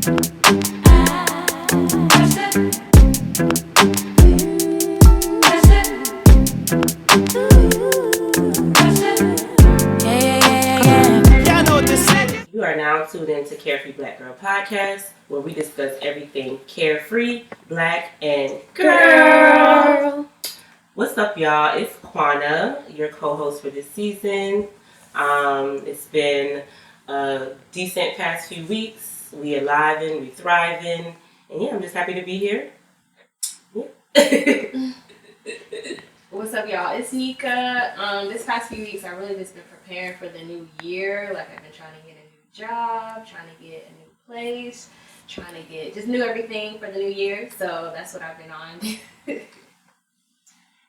You are now tuned into Carefree Black Girl podcast, where we discuss everything carefree, black, and girl. What's up, y'all? It's Quana, your co-host for this season. It's been a decent past few weeks. We alivin', we thriving, and yeah, I'm just happy to be here. Yeah. What's up, y'all? It's Nika. This past few weeks, I've really just been preparing for the new year. Like, I've been trying to get a new job, trying to get a new place, trying to get just new everything for the new year. So that's what I've been on.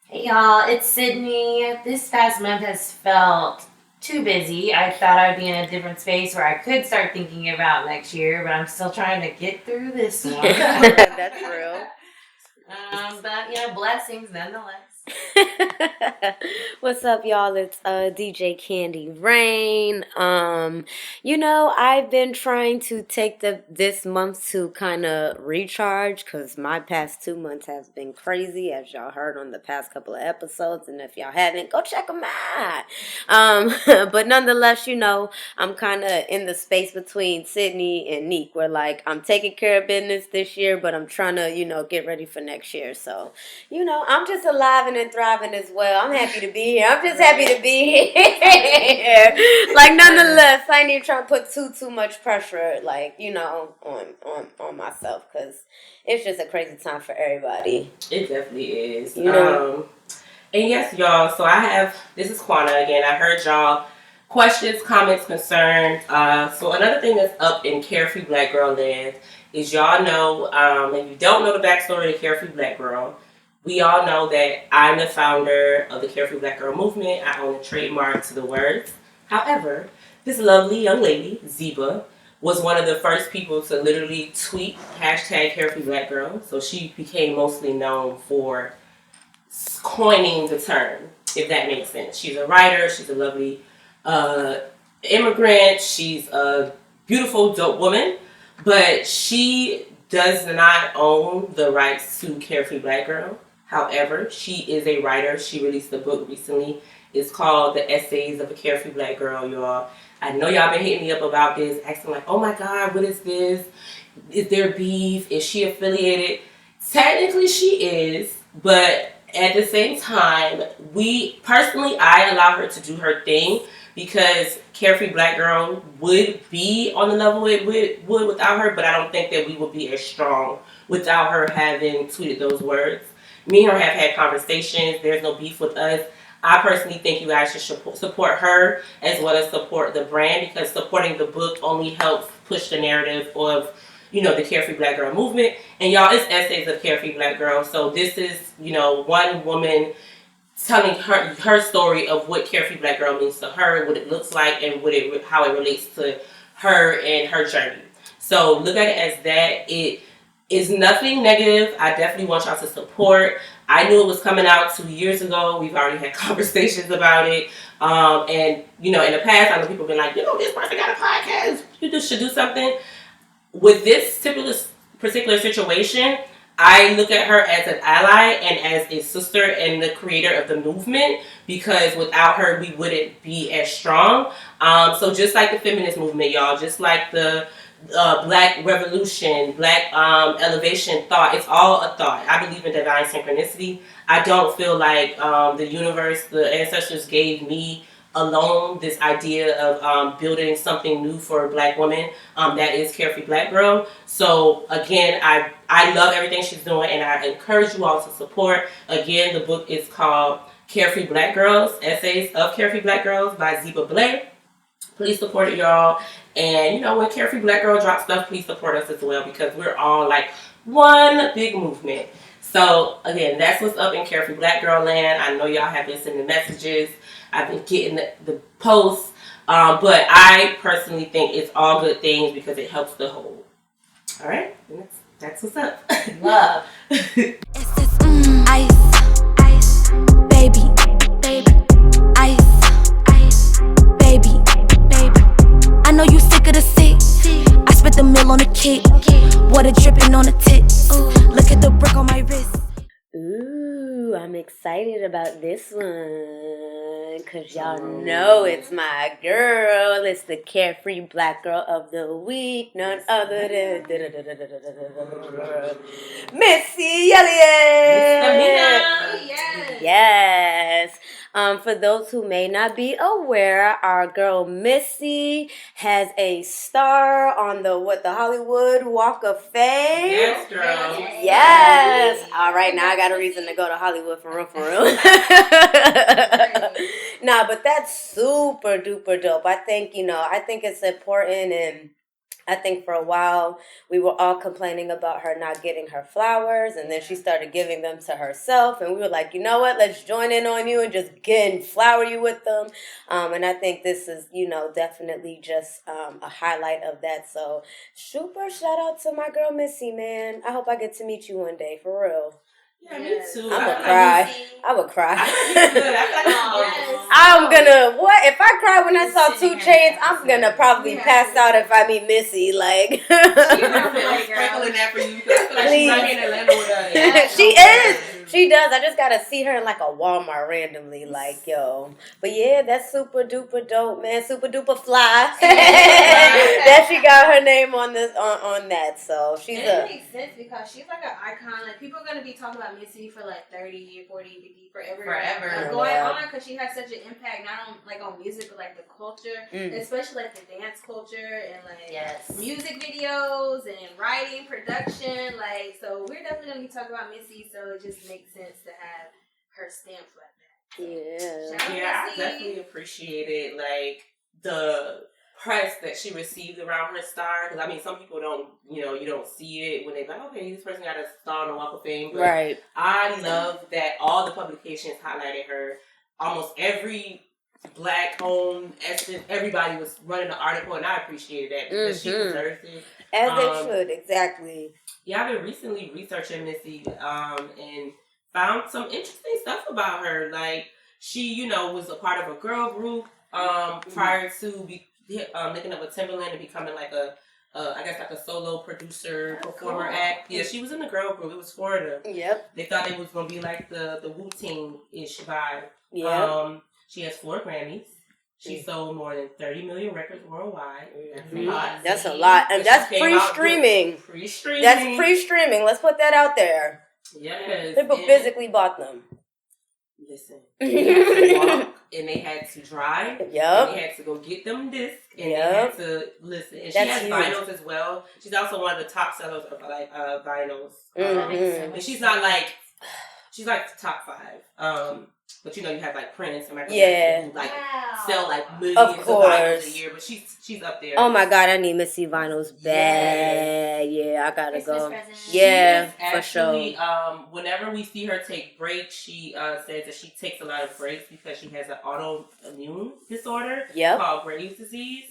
Hey, y'all. It's Sydney. This past month has felt too busy. I thought I'd be in a different space where I could start thinking about next year, but I'm still trying to get through this one. That's real. But, you know, blessings nonetheless. What's up, y'all? It's DJ CANDYRAINE. You know, I've been trying to take this month to kind of recharge because my past 2 months has been crazy, as y'all heard on the past couple of episodes. And if y'all haven't, go check them out. But nonetheless, you know, I'm kind of in the space between Sydney and Neek, where like I'm taking care of business this year, but I'm trying to, you know, get ready for next year. So, you know, I'm just alive and thriving as well. I'm happy to be here. I'm just happy to be here. Like, nonetheless, I ain't even trying to put too much pressure, like, you know, on myself, because it's just a crazy time for everybody. It definitely is. You know? And yes, y'all, so this is Quana again. I heard y'all questions, comments, concerns. So another thing that's up in Carefree Black Girl land is y'all know, if you don't know the backstory of Carefree Black Girl, we all know that I'm the founder of the Carefree Black Girl movement. I own the trademark to the words. However, this lovely young lady, Zeba, was one of the first people to literally tweet #CareFreeBlackGirl. So she became mostly known for coining the term, if that makes sense. She's a writer. She's a lovely immigrant. She's a beautiful, dope woman. But she does not own the rights to Carefree Black Girl. However, she is a writer. She released a book recently. It's called The Essays of a Carefree Black Girl, y'all. I know y'all been hitting me up about this, asking like, oh my God, what is this? Is there beef? Is she affiliated? Technically she is, but at the same time, I allow her to do her thing because Carefree Black Girl would be on the level it would without her, but I don't think that we would be as strong without her having tweeted those words. Me and her have had conversations. There's no beef with us. I personally think you guys should support her as well as support the brand, because supporting the book only helps push the narrative of, you know, the Carefree Black Girl movement. And y'all, it's Essays of Carefree Black Girl. So this is, you know, one woman telling her story of what Carefree Black Girl means to her, what it looks like, and how it relates to her and her journey. So look at it as that. It is nothing negative. I definitely want y'all to support. I knew it was coming out 2 years ago. We've already had conversations about it. And, you know, in the past, I know people have been like, you know, this person got a podcast. You just should do something. With this particular situation, I look at her as an ally and as a sister and the creator of the movement, because without her, we wouldn't be as strong. So just like the feminist movement, y'all, just like the Black revolution, Black elevation thought, it's all a thought. I believe in divine synchronicity. I don't feel like the universe, the ancestors gave me alone this idea of building something new for Black women that is Carefree Black Girl. So again, I love everything she's doing, and I encourage you all to support. Again, the book is called Carefree Black Girls, Essays of Carefree Black Girls by Zeba Blair. Please support it, y'all. And, you know, when Carefree Black Girl drops stuff, please support us as well, because we're all like one big movement. So, again, that's what's up in Carefree Black Girl land. I know y'all have been sending messages. I've been getting the posts. But I personally think it's all good things because it helps the whole. All right? That's what's up. Love. Ice, baby, ice, baby. I know you sick of the sick. I spit at the mill on the kick. Water dripping on the tits. Look at the brick on my wrist. Ooh, I'm excited about this one, cause y'all know it's my girl. It's the Carefree Black Girl of the Week, none other than Missy Elliot. Yes. Yes. For those who may not be aware, our girl Missy has a star on the Hollywood Walk of Fame. Yes, girl. Yes. All right, now I got a reason to go to Hollywood for real, Nah, but that's super duper dope. I think it's important, and I think for a while we were all complaining about her not getting her flowers, and then she started giving them to herself, and we were like, you know what, let's join in on you and just flower you with them. And I think this is, definitely just a highlight of that. So super shout out to my girl Missy, man. I hope I get to meet you one day, for real. Yeah, me too. I would cry. Yes. I'm gonna, what? If I cry when I saw 2 Chainz, I'm gonna probably pass out if I meet Missy, like. Sprinkling that for you. I feel like she's not here in Atlanta with us. She is. She does. I just gotta see her in like a Walmart randomly, like, yo. But yeah, that's super duper dope, man. Super duper fly. That she got her name on this on that. So she's it makes sense because she's like an icon. Like, people are gonna be talking about Missy for like 30, 40, 50, forever. Like, going on, because she has such an impact not on music, but like the culture, especially like the dance culture and like music videos and writing, production. Like, so we're definitely gonna be talking about Missy. So it just makes sense to have her stamp like that. Yeah, I definitely appreciated like the press that she received around her star, because I mean, some people don't, you don't see it when they're like, okay, this person got a star on the Walk of Fame, but right. I love that all the publications highlighted her. Almost every Black owned everybody was running an article, and I appreciated that because she deserves it. As they should, exactly. Yeah, I've been recently researching Missy and found some interesting stuff about her. Like, she, was a part of a girl group prior to making up with Timberland and becoming like I guess like a solo producer, performer act. Yeah, she was in the girl group. It was Florida. Yep. They thought it was going to be like the Wu-Ting-ish vibe. Yeah. She has 4 Grammys. She sold more than 30 million records worldwide. That's a lot. And that's pre-streaming. That's pre-streaming. Let's put that out there. Yes. People physically bought them. Listen. They had to walk, and they had to drive. Yep. And they had to go get them discs, and they had to listen. And she has vinyls as well. She's also one of the top sellers of like vinyls. And she's not like, she's like top 5. But you have like Prince and Michael Jackson who like sell like millions of vinyls a year, but she's up there. Oh my God, I need Missy vinyls bad. Yeah, I gotta Christmas go. Present. Yeah, actually, for sure. Whenever we see her take breaks, she says that she takes a lot of breaks because she has an autoimmune disorder called Graves' disease.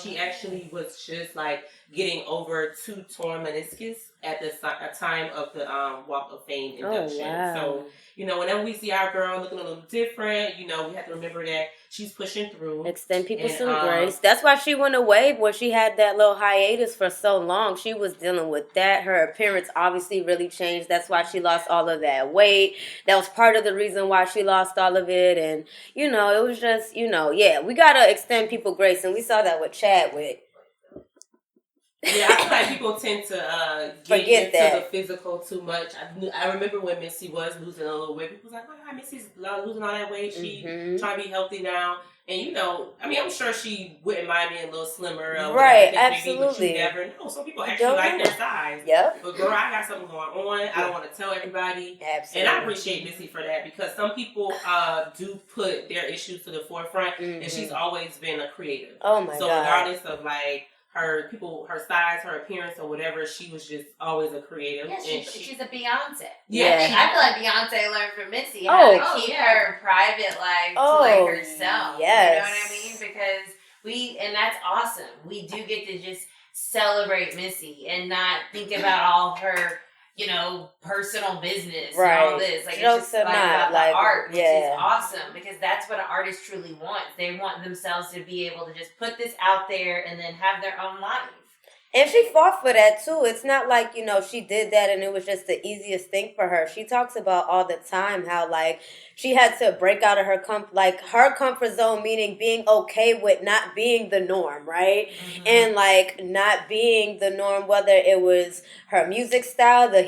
She actually was just like getting over 2 torn meniscus at the time of the Walk of Fame induction. Oh, wow. So, whenever we see our girl looking a little different, we have to remember that she's pushing through. Extend people some grace. That's why she went away when she had that little hiatus for so long. She was dealing with that. Her appearance obviously really changed. That's why she lost all of that weight. That was part of the reason why she lost all of it. And, it was just, we got to extend people grace. And we saw that with Chadwick. Yeah, I feel like people tend to get into the physical too much. I remember when Missy was losing a little weight. People was like, oh, God, Missy's losing all that weight. She trying to be healthy now. And, I'm sure she wouldn't mind being a little slimmer. Right, absolutely. But you never know. Some people actually like their size. Yep. But, girl, I got something going on. I don't want to tell everybody. Absolutely. And I appreciate Missy for that because some people do put their issues to the forefront. And she's always been a creative. Oh, my God. So, regardless of, like, her size, her appearance, or whatever, she was just always a creative. Yeah, she's a Beyonce. Yeah. I feel like Beyonce learned from Missy how to keep her private life to like herself. Yes. You know what I mean? Because and that's awesome. We do get to just celebrate Missy and not think about all her, personal business and all this. Like, it's just about the art, which is awesome because that's what an artist truly wants. They want themselves to be able to just put this out there and then have their own life. And she fought for that too. It's not like, you know, she did that and it was just the easiest thing for her. She talks about all the time how like she had to break out of her comfort zone, meaning being okay with not being the norm, right? Mm-hmm. And like not being the norm, whether it was her music style, the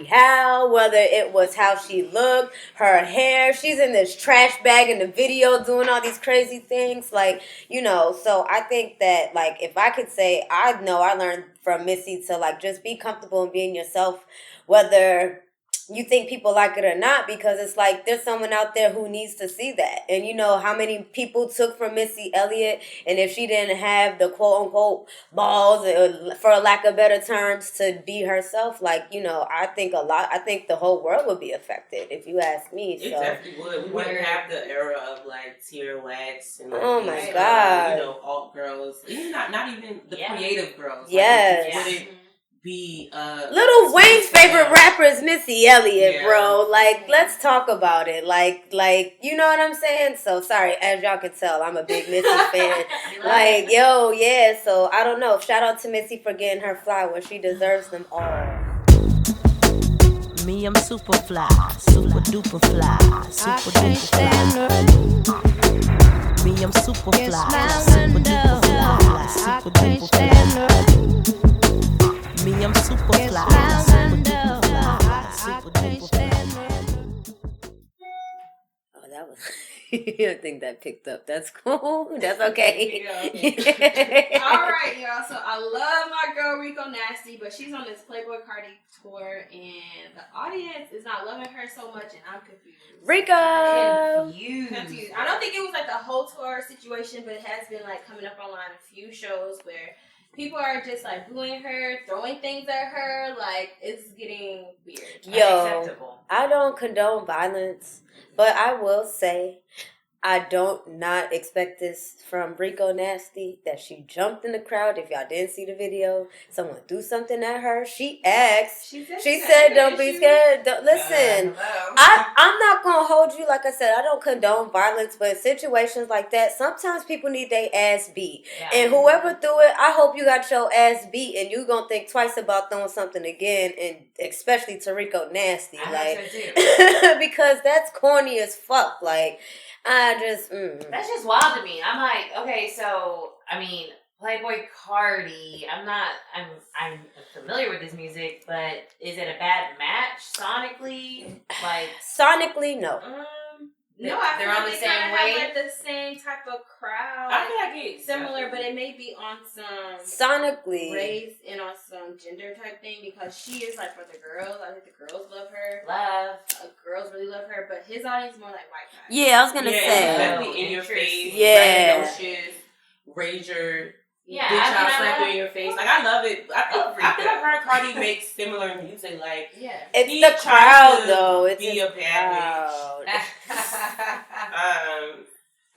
how, whether it was how she looked, her hair. She's in this trash bag in the video doing all these crazy things, like, you know. So I think that like if I could say, I know I learned from Missy to like just be comfortable in being yourself, whether you think people like it or not, because it's like there's someone out there who needs to see that. And you know how many people took from Missy Elliot, and if she didn't have the quote unquote balls, for lack of better terms, to be herself, like, you know, I think the whole world would be affected if you ask me. It definitely would. We wouldn't have the era of like Tear Wax and like, oh my god, you know, alt girls, even not even the creative girls. Yes. Like, it wouldn't be Lil Wayne's favorite rapper is Missy Elliot, bro. Like, let's talk about it. Like, you know what I'm saying? So sorry, as y'all can tell, I'm a big Missy fan. Like, yo, yeah. So I don't know. Shout out to Missy for getting her flowers. She deserves them all. Me, I'm super fly, super duper fly, super duper fly. Me, I'm super fly, super duper fly, super duper fly. Me, I'm super fly, super duper fly, super duper fly. Oh, that was... I think that picked up. That's cool. That's okay. All right, y'all. So I love my girl Rico Nasty, but she's on this PLAYBOI CARTI tour, and the audience is not loving her so much, and I'm confused. Rico! Confused. I don't think it was like the whole tour situation, but it has been like coming up online a few shows where people are just like booing her, throwing things at her. Like, it's getting weird. Yo, I don't condone violence, but I will say I don't not expect this from Rico Nasty, that she jumped in the crowd. If y'all didn't see the video, someone threw something at her. She asked. She said, don't be scared. Listen, I'm not going to hold you. Like I said, I don't condone violence, but in situations like that, sometimes people need their ass beat. Yeah. And whoever threw it, I hope you got your ass beat and you going to think twice about throwing something again, and especially to Rico Nasty. Because that's corny as fuck. Like, That's just wild to me. I'm like, okay, so I mean, PLAYBOI CARTI. I'm familiar with his music, but is it a bad match sonically? Like sonically, no. No, I feel like they kind of have like the same type of crowd. I feel like it's similar, but it may be on some sonically race and on some gender type thing, because she is like for the girls. I think the girls love her. Girls really love her, but his audience is more like white guys. Yeah, I was gonna say definitely in your face. Yeah, raise your bitch out, slap you in your face. Like, I love it. I feel like her and Cardi make similar music. Like, it's the crowd though. It's be a bad bitch.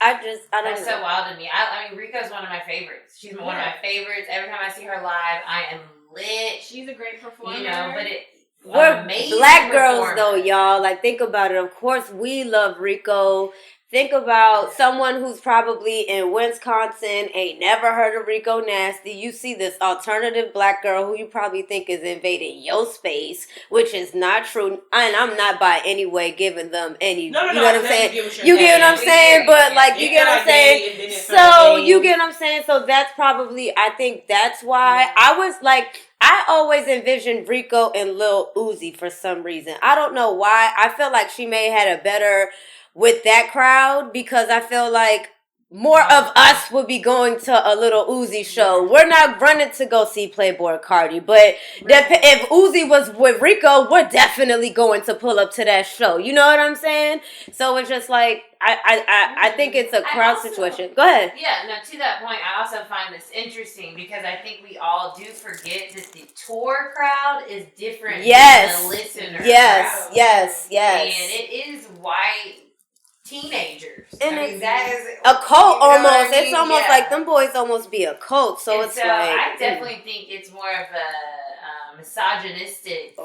I don't That's know. so wild to me. I mean, Rico's one of my favorites. She's one of my favorites. Every time I see her live, I am lit. She's a great performer. You know, but we're black girls though, y'all. Like, think about it. Of course, we love Rico. Think about someone who's probably in Wisconsin, ain't never heard of Rico Nasty. You see this alternative black girl who you probably think is invading your space, which is not true. And I'm not by any way giving them any, you know what I'm saying? You get what I'm saying? But like, you get what I'm saying? So, you get what I'm saying? So that's probably, I think that's why I was like, I always envisioned Rico and Lil Uzi for some reason. I don't know why. I felt like she may have had a better with that crowd, because I feel like more of us would be going to a Lil Uzi show. We're not running to go see PLAYBOI CARTI, but if Uzi was with Rico, we're definitely going to pull up to that show. You know what I'm saying? So it's just like, I think it's a crowd situation. Go ahead. Yeah, no, to that point, I also find this interesting because I think we all do forget that the tour crowd is different than the listener crowd. Yes. And it is white teenagers. And I mean, that is a cult almost. I mean? It's almost like them boys almost be a cult. So and it's so like, I definitely think it's more of a misogynistic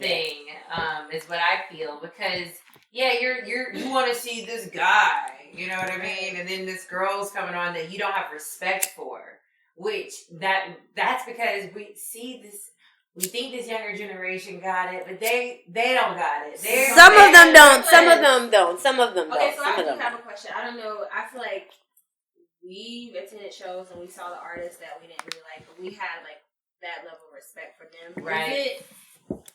thing. Is what I feel, because you want to see this guy, you know what I mean, and then this girl's coming on that you don't have respect for. which that's because we see this. We think this younger generation got it, but they don't got it. Some of them don't. Some of them don't. Some of them don't. Okay, so I do have a question. I don't know. I feel like we attended shows and we saw the artists that we didn't really like, but we had like that level of respect for them. Right.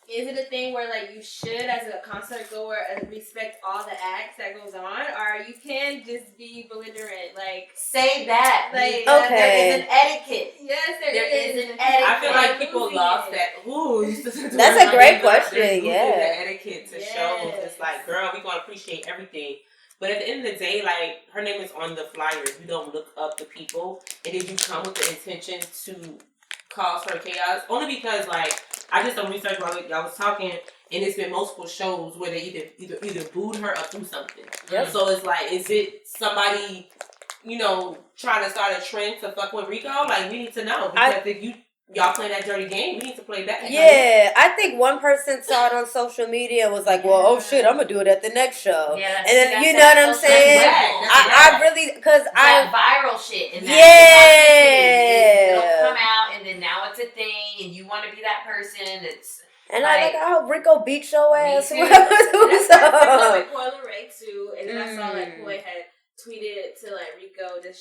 Is it a thing where like you should, as a concert goer, respect all the acts that goes on, or you can just be belligerent? Like, say that. Like, okay. There is an etiquette. Yes, there is an etiquette. I feel like people lost that. That's a great question. Yeah. The etiquette to shows. It's like, girl, we gonna appreciate everything. But at the end of the day, like, her name is on the flyers. You don't look up the people, and if you come with the intention to cause her chaos, only because like. I did some research while y'all was talking, and it's been multiple shows where they either booed her or threw something. Yep. So it's like, is it somebody, trying to start a trend to fuck with RICO? Like, we need to know, because if y'all playing that dirty game, we need to play back. Yeah, I think one person saw it on social media and was like, well, oh shit, I'm gonna do it at the next show. Yeah, and then, you know what I'm saying? I really, because I viral shit in that. Yeah. It'll come out, and then now it's a thing, and you want to be that person that's. And I hope RICO beat your ass. Whoever who's up. Like Coil Ray too, and then I saw like Coy had tweeted to like RICO just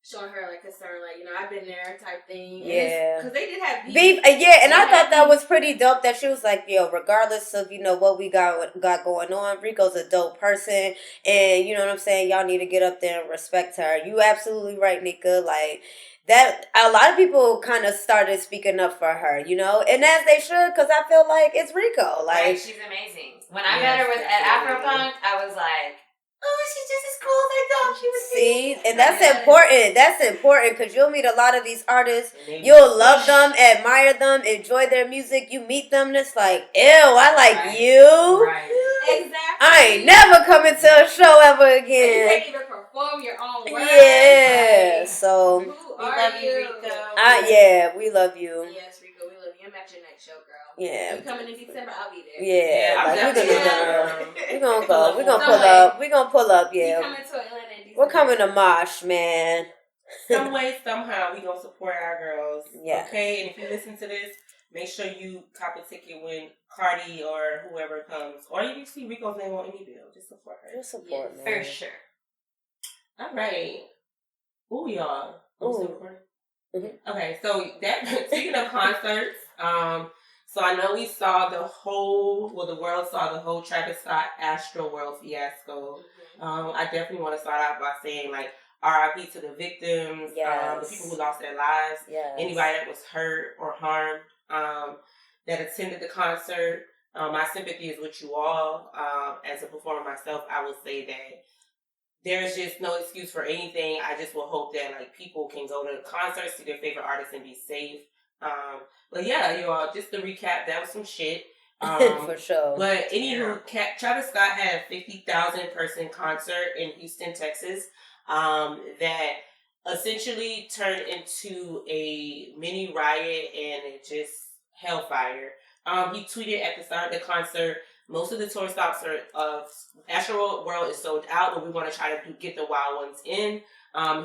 showing her like concern, like, I've been there type thing. Yeah, because they did have beef. Yeah, and I thought that was pretty dope. That she was like, yo, regardless of what we got going on, RICO's a dope person, and you know what I'm saying. Y'all need to get up there and respect her. You absolutely right, Nika. Like. That a lot of people kind of started speaking up for her, and as they should, because I feel like it's RICO. Like she's amazing. When I met her at Afropunk, I was like, oh, she's just as cool as I thought she was. See, and that's important. That's important because you'll meet a lot of these artists. You'll love them, admire them, enjoy their music. You meet them, and it's like, ew, I like you. Right. Exactly. I ain't never coming to a show ever again. You can't even perform your own work. Yeah. Right. So we love you, RICO. Yeah, we love you. Yes, RICO, we love you. I'm at your next show, girl. Yeah. You coming in December? I'll be there. Yeah, we're gonna go. We're gonna pull up. We're gonna pull up. Yeah. We coming to Atlanta in December. We're coming to Mosh, man. Some way, somehow, we gonna support our girls. Yeah. Okay, and if you listen to this, make sure you cop a ticket when CARTI or whoever comes, or you see RICO's name on any bill. Just support her. Just support, man. For sure. All right. Ooh, y'all. Ooh. Mm-hmm. Okay, so that speaking of concerts, so I know we saw the world saw the whole Travis Scott Astroworld fiasco. I definitely want to start out by saying like RIP to the victims, the people who lost their lives, anybody that was hurt or harmed, that attended the concert. My sympathy is with you all. As a performer myself, I will say that there's just no excuse for anything. I just will hope that like people can go to concerts, see their favorite artists, and be safe. But yeah, you all, just to recap, that was some shit. For sure. But anywho, Travis Scott had a 50,000 person concert in Houston, Texas, that essentially turned into a mini riot and it just hellfire. He tweeted at the start of the concert, most of the tour stops of Astroworld is sold out, but we want to try to get the wild ones in.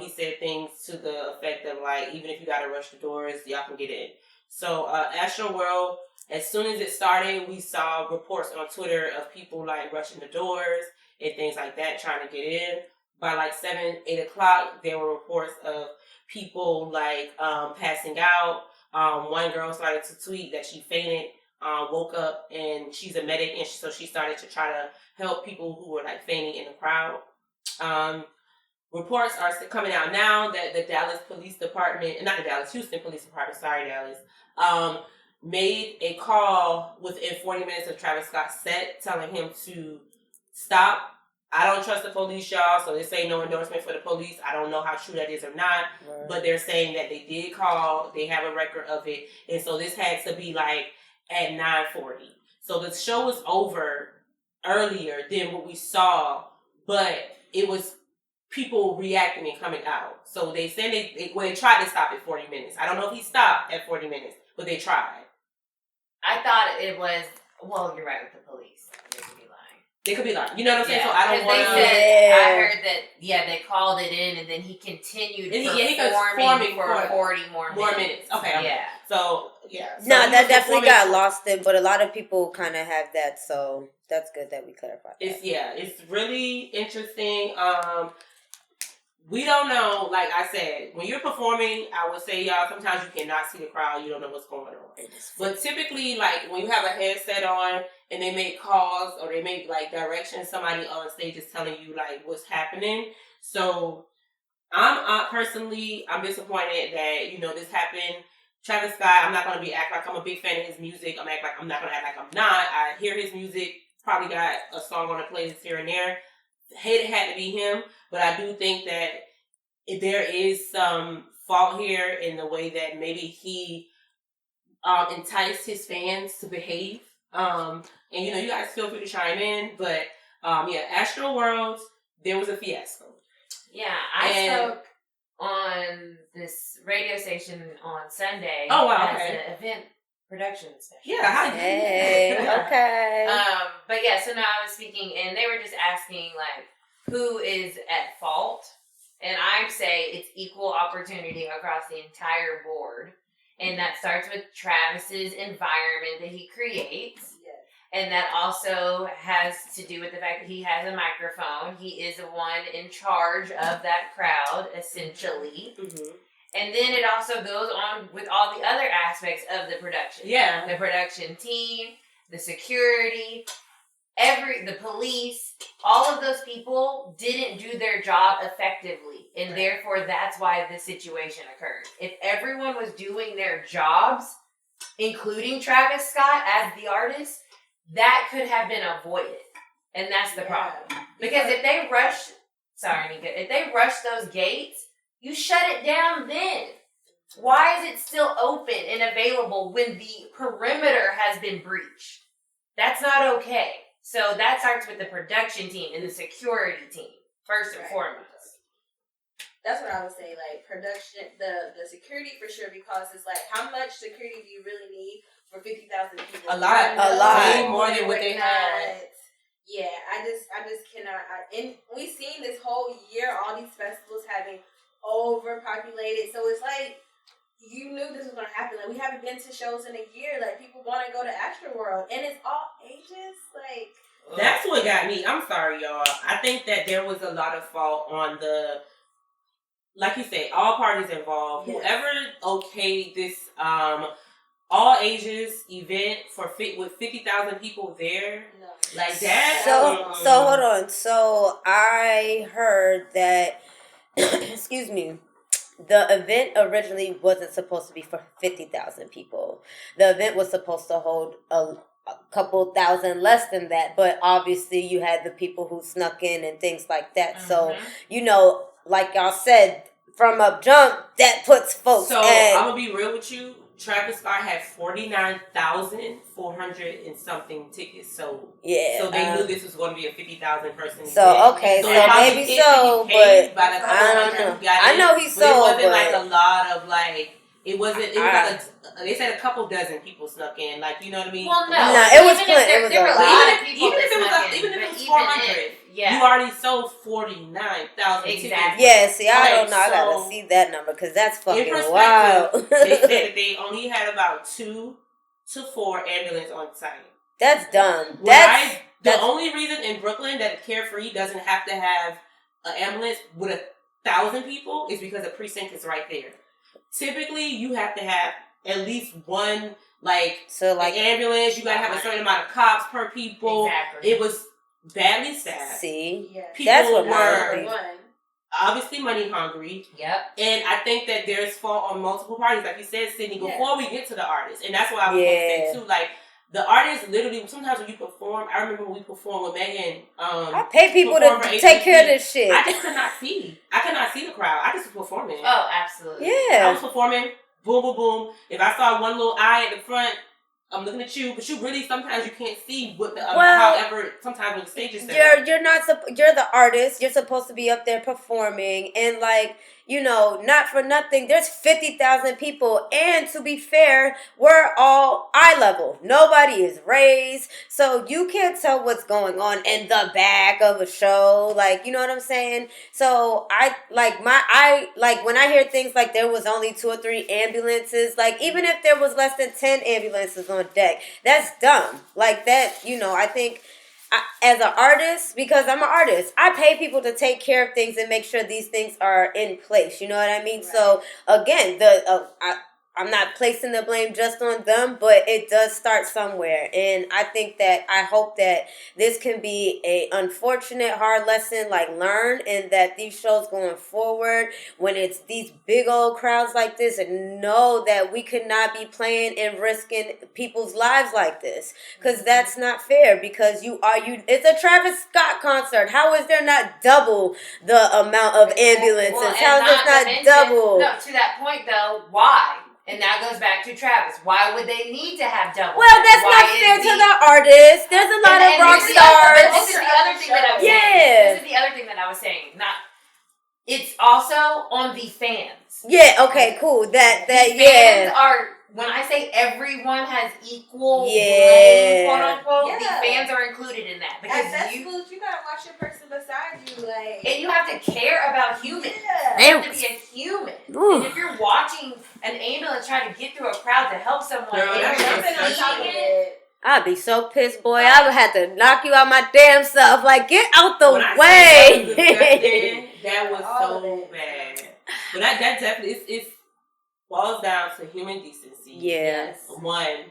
He said things to the effect of like, even if you got to rush the doors, y'all can get in. So Astroworld, as soon as it started, we saw reports on Twitter of people like rushing the doors and things like that, trying to get in. By like 7, 8 o'clock, there were reports of people like passing out. One girl started to tweet that she fainted. Woke up and she's a medic, and so she started to try to help people who were like fainting in the crowd. Reports are coming out now that the Houston Police Department, made a call within 40 minutes of Travis Scott's set telling him to stop. I don't trust the police, y'all, so this ain't no endorsement for the police. I don't know how true that is or not, but they're saying that they did call, they have a record of it, and so this had to be like at 9:40. So the show was over earlier than what we saw, but it was people reacting and coming out. So they said they tried to stop at 40 minutes. I don't know if he stopped at 40 minutes, but they tried. I thought it was, well, you're right with the police. They could be lying. They could be like, you know what I'm saying? Yeah. So I don't want to. I heard that. Yeah, they called it in, and then he continued performing for 40 more minutes. Okay. Yeah. So yeah. So no, that definitely got lost in, but a lot of people kind of have that, so that's good that we clarified. It's really interesting. We don't know, like I said, when you're performing, I would say, y'all, sometimes you cannot see the crowd. You don't know what's going on. But typically, like, when you have a headset on and they make calls or they make, like, directions, somebody on stage is telling you, like, what's happening. So, I'm disappointed that, you know, this happened. Travis Scott, I'm not going to act like I'm a big fan of his music. I'm not going to act like I'm not. I hear his music, probably got a song on the playlist here and there. It had to be him, but I do think that there is some fault here in the way that maybe he enticed his fans to behave. And you know, you guys feel free to chime in, but Astroworld, there was a fiasco. Yeah, I spoke on this radio station on Sunday as an event production specialist. Yeah, hey, okay. But yeah, so now I was speaking, and they were just asking, like, who is at fault? And I'd say it's equal opportunity across the entire board. And that starts with Travis's environment that he creates. Yes. And that also has to do with the fact that he has a microphone. He is the one in charge of that crowd, essentially. Mm-hmm. And then it also goes on with all the other aspects of the production. Yeah. The production team, the security, the police, all of those people didn't do their job effectively. And therefore, that's why this situation occurred. If everyone was doing their jobs, including Travis Scott as the artist, that could have been avoided. And that's the problem. Because if they rush those gates, you shut it down then. Why is it still open and available when the perimeter has been breached? That's not okay. So that starts with the production team and the security team, first and foremost. That's what I would say, like, production, the security for sure, because it's like, how much security do you really need for 50,000 people? A lot. Way more than what they had. Yeah, I just cannot. And we've seen this whole year, all these festivals having overpopulated, so it's like, you knew this was going to happen. Like, we haven't been to shows in a year. Like, people want to go to Astroworld, and it's all ages. Like, that's what got me. I'm sorry, y'all. I think that there was a lot of fault on the, like you say, all parties involved. Yes. Whoever okayed this all ages event with 50,000 people there, like that. So hold on. So I heard that. Excuse me. The event originally wasn't supposed to be for 50,000 people. The event was supposed to hold a couple thousand less than that, but obviously you had the people who snuck in and things like that. Mm-hmm. So, you know, like y'all said, from up jump, that puts folks. So I'm gonna be real with you. Travis Scott had 49,400 and something tickets. So so they knew this was going to be a 50,000 person event. So okay, so maybe so, but I don't know. I know he sold, it wasn't like a lot of like. It wasn't. It was like they said a couple dozen people snuck in. Like, you know what I mean? Well, no, it was plenty. It was there were a lot of people. Even if it was 400, you already sold 49,000. Exactly. Yeah. See, I don't know. I gotta see that number because that's fucking wild. They said that they only had about 2 to 4 ambulances on site. That's dumb. The only reason in Brooklyn that Carefree doesn't have to have an ambulance with 1,000 people is because the precinct is right there. Typically, you have to have at least one, ambulance. You got to have a certain amount of cops per people. Exactly. It was badly staffed. See? Yeah. People were obviously money hungry. Yep. And I think that there's fault on multiple parties. Like you said, Sydney, before we get to the artists. And that's what I was going to say, too. Like, the artists literally, sometimes when you perform, I remember when we performed with Megan. I pay people to take care of this shit. I just could not see. I could not see the crowd. I just was performing. Oh, absolutely. Yeah. I was performing, boom, boom, boom. If I saw one little eye at the front, I'm looking at you, but you really, sometimes you can't see what the, however, sometimes when the stage is set up. You're the artist. You're supposed to be up there performing. And not for nothing, there's 50,000 people. And to be fair, we're all eye level. Nobody is raised. So you can't tell what's going on in the back of a show. Like, you know what I'm saying? So when I hear things like there was only 2 or 3 ambulances, like even if there was less than 10 ambulances on deck, that's dumb. Like that, I think as an artist, because I'm an artist, I pay people to take care of things and make sure these things are in place. You know what I mean? Right. So again, I'm not placing the blame just on them, but it does start somewhere. And I hope that this can be a unfortunate, hard lesson, learned, and that these shows going forward, when it's these big old crowds like this, and know that we could not be playing and risking people's lives like this. Because that's not fair, because it's a Travis Scott concert. How is there not double the amount of ambulances? How is it not double? No, to that point though, why? And that goes back to Travis. Why would they need to have double? Well, that's not fair to the artists. There's a lot of rock stars. But this is the other thing that I was saying. This is the other thing that I was saying. It's also on the fans. Yeah, okay, cool. Fans are, when I say everyone has equal blame, quote unquote, the fans are included in that. Because you gotta watch the person beside you, and you have to care about humans. Yeah. You have to be a human. And if you're watching an ambulance trying to get through a crowd to help someone, I'd be so pissed, boy. I would have to knock you out my damn self. Like, get out the way. That was so bad. But that definitely, it falls down to human decency. Yes. One,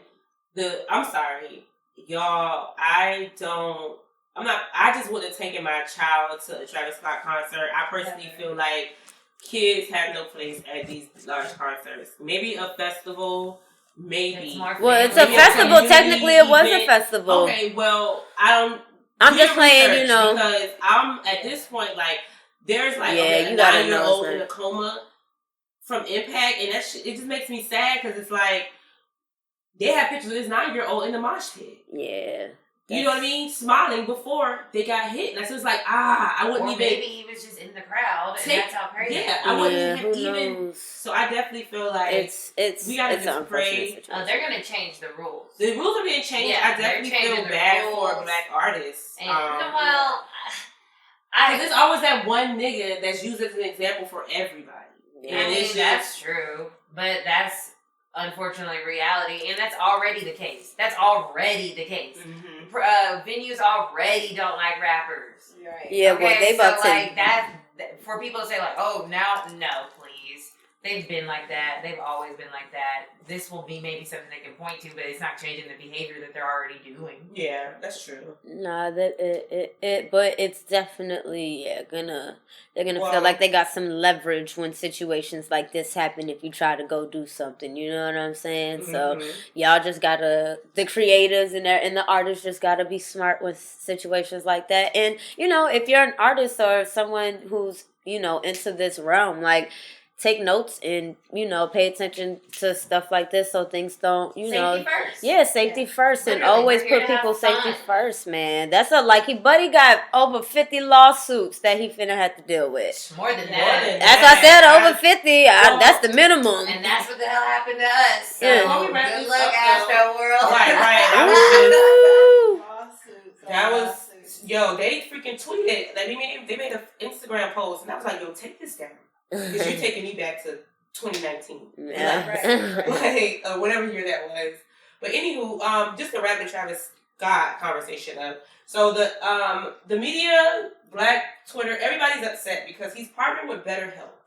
I'm sorry, y'all, I just wouldn't have taken my child to a Travis Scott concert. I personally feel like kids have no place at these large concerts. Maybe a festival, maybe. Well, it's a festival. Technically, it was a festival. Okay, well, I'm just playing, because I'm at this point, there's a 9-year-old in a coma from impact, and that shit, it just makes me sad, because it's they have pictures of this 9-year-old in the mosh pit. Yeah. You know what I mean? Smiling before they got hit. And so it's I wouldn't even. Maybe he was just in the crowd, and that's how crazy. Yeah, I wouldn't even. So I definitely feel like we gotta just pray. They're gonna change the rules. The rules are being changed. Yeah, I definitely feel bad for Black artists. And, because there's always that one nigga that's used as an example for everybody. And that's true, but that's unfortunately reality, and that's already the case. Mm-hmm. Venues already don't like rappers. Right. Yeah, okay, well, they about to that for people to say no, please. They've been like that. They've always been like that. This will be maybe something they can point to, but it's not changing the behavior that they're already doing. Yeah, that's true. Nah, but it's definitely they're gonna feel like they got some leverage when situations like this happen if you try to go do something. You know what I'm saying? Mm-hmm. So y'all just gotta, the creatives and the artists just gotta be smart with situations like that. And if you're an artist or someone who's into this realm, take notes and, pay attention to stuff like this so things don't, Safety first. Yeah, safety first. And always put people's safety first, man. That's Buddy got over 50 lawsuits that he finna have to deal with. More than that. As I said, over 50. That's the minimum. And that's what the hell happened to us. So good luck, Astroworld. Right. They freaking tweeted. They made an Instagram post, and I was like, yo, take this down. Because you're taking me back to 2019. Yeah. Whatever year that was. But anywho, just to wrap the Travis Scott conversation up. So the media, Black Twitter, everybody's upset because he's partnered with BetterHelp.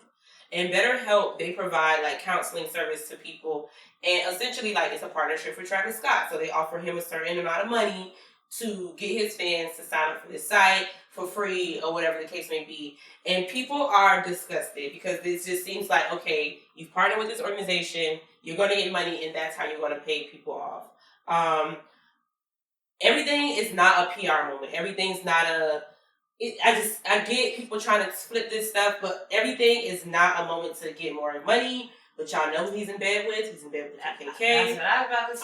And BetterHelp, they provide counseling service to people. And essentially it's a partnership for Travis Scott. So they offer him a certain amount of money to get his fans to sign up for this site for free or whatever the case may be. And people are disgusted because this just seems okay, you've partnered with this organization, you're going to get money, and that's how you're going to pay people off. Everything is not a PR moment. Everything's not I get people trying to flip this stuff, but everything is not a moment to get more money. But y'all know who he's in bed with. He's in bed with the KKK. That's what I was about to say.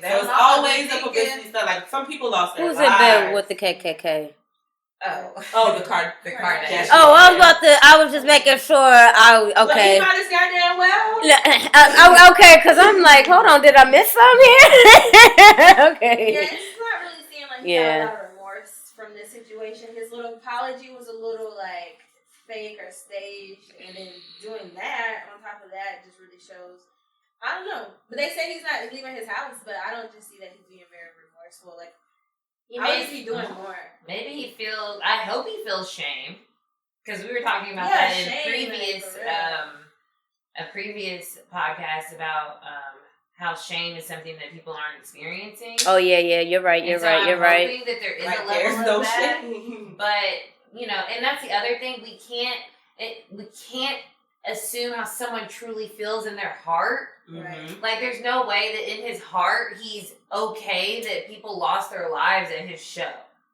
So it's always a publicity stuff. Some people lost their lives. Who's in bed with the KKK? Oh, the Kardashians. Oh, I was just making sure. Okay. But he might as goddamn well. Okay, because I'm like, hold on, did I miss something here? Okay. Yeah, it's not really seeming like he got a lot of remorse from this situation. His little apology was a little like fake or staged, and then doing that on top of that just really shows. I don't know, but they say he's not leaving his house, but I don't just see that he's being very remorseful. Like I would be doing more. Maybe he feels. I hope he feels shame, because we were talking about that in a previous podcast about how shame is something that people aren't experiencing. Oh yeah, you're right. You're right. I'm hoping that there is a level of that, but and that's the other thing. We can't assume how someone truly feels in their heart. Mm-hmm. Like, there's no way that in his heart he's okay that people lost their lives at his show.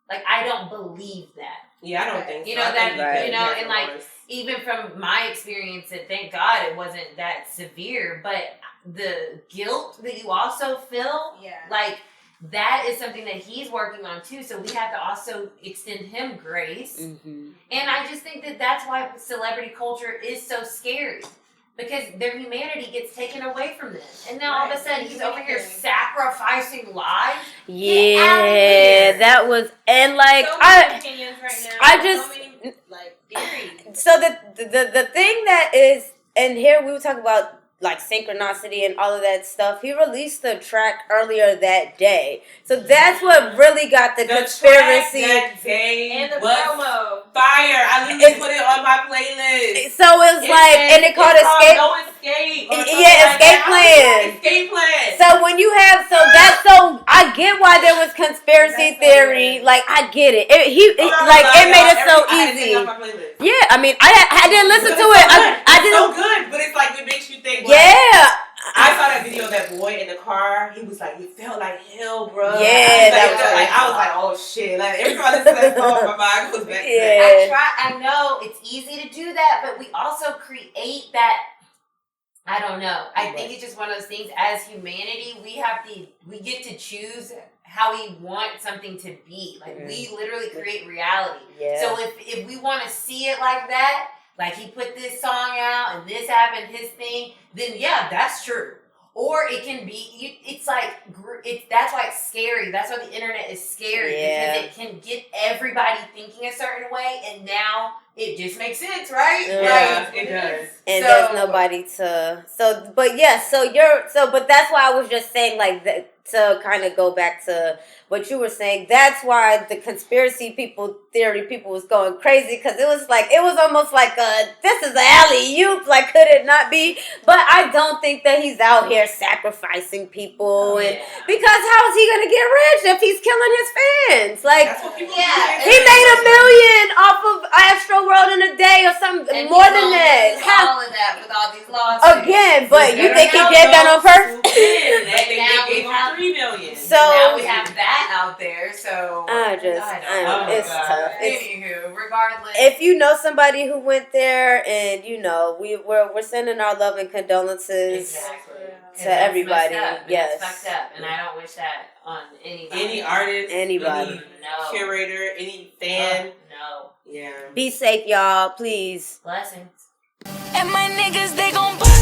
Like, I don't believe that. Yeah, I don't think so. And like, even from my experience, and thank God it wasn't that severe, but the guilt that you also feel, like, that is something that he's working on too. So we have to also extend him grace. Mm-hmm. And I just think that that's why celebrity culture is so scary, because their humanity gets taken away from them. And now all of a sudden he's over here sacrificing lives. Yeah, that was, and like, so many opinions right now. I just, so many, like, theories. So the thing that is, and here we were talking about like synchronicity and all of that stuff. He released the track earlier that day, so that's what really got the conspiracy. Track that day and the was promo fire. I literally put it on my playlist. So it's like, and it called Escape. No Escape. Escape Plan. Escape Plan. So when you have, I get why there was conspiracy theory. Like, I get it. It made it so easy. Yeah, I mean, I didn't listen to it. I didn't. So good, but it's like, it makes you think. Yeah. I saw that video of that boy in the car. He was like, it felt like hell, bro. Yeah, I was like, oh shit. Like, every time I listen to that song, my mind goes back to that. I know it's easy to do that, but we also create that. I don't know. I think it's just one of those things. As humanity, we get to choose how we want something to be. Like, we literally create reality. Yeah. So if we want to see it like that, like he put this song out and this happened, his thing, then yeah, that's true. Or it can be, that's why it's scary. That's why the internet is scary, because it can get everybody thinking a certain way, and now it just makes sense, right? Yeah, it does. And there's nobody but that's why I was just saying, like, to kind of go back to what you were saying, that's why the conspiracy theory people was going crazy, because it was almost like this is an alley-oop, like, could it not be? But I don't think that he's out here sacrificing people, and because how is he gonna get rich if he's killing his fans? Like, he made $1 million off of Astroworld in a day or something, and more than that. All of that with all these lawsuits. Again, but you think he did that on purpose? They gave him $3 million. So now we have that out there. So it's tough. Anywho, regardless, if you know somebody who went there, and we're sending our love and condolences to everybody. Yes, it's fucked up, and I don't wish that on anybody, any artist, anybody, any curator, any fan. No. Yeah. Be safe, y'all. Please. Blessings. And my niggas, they gon' bust.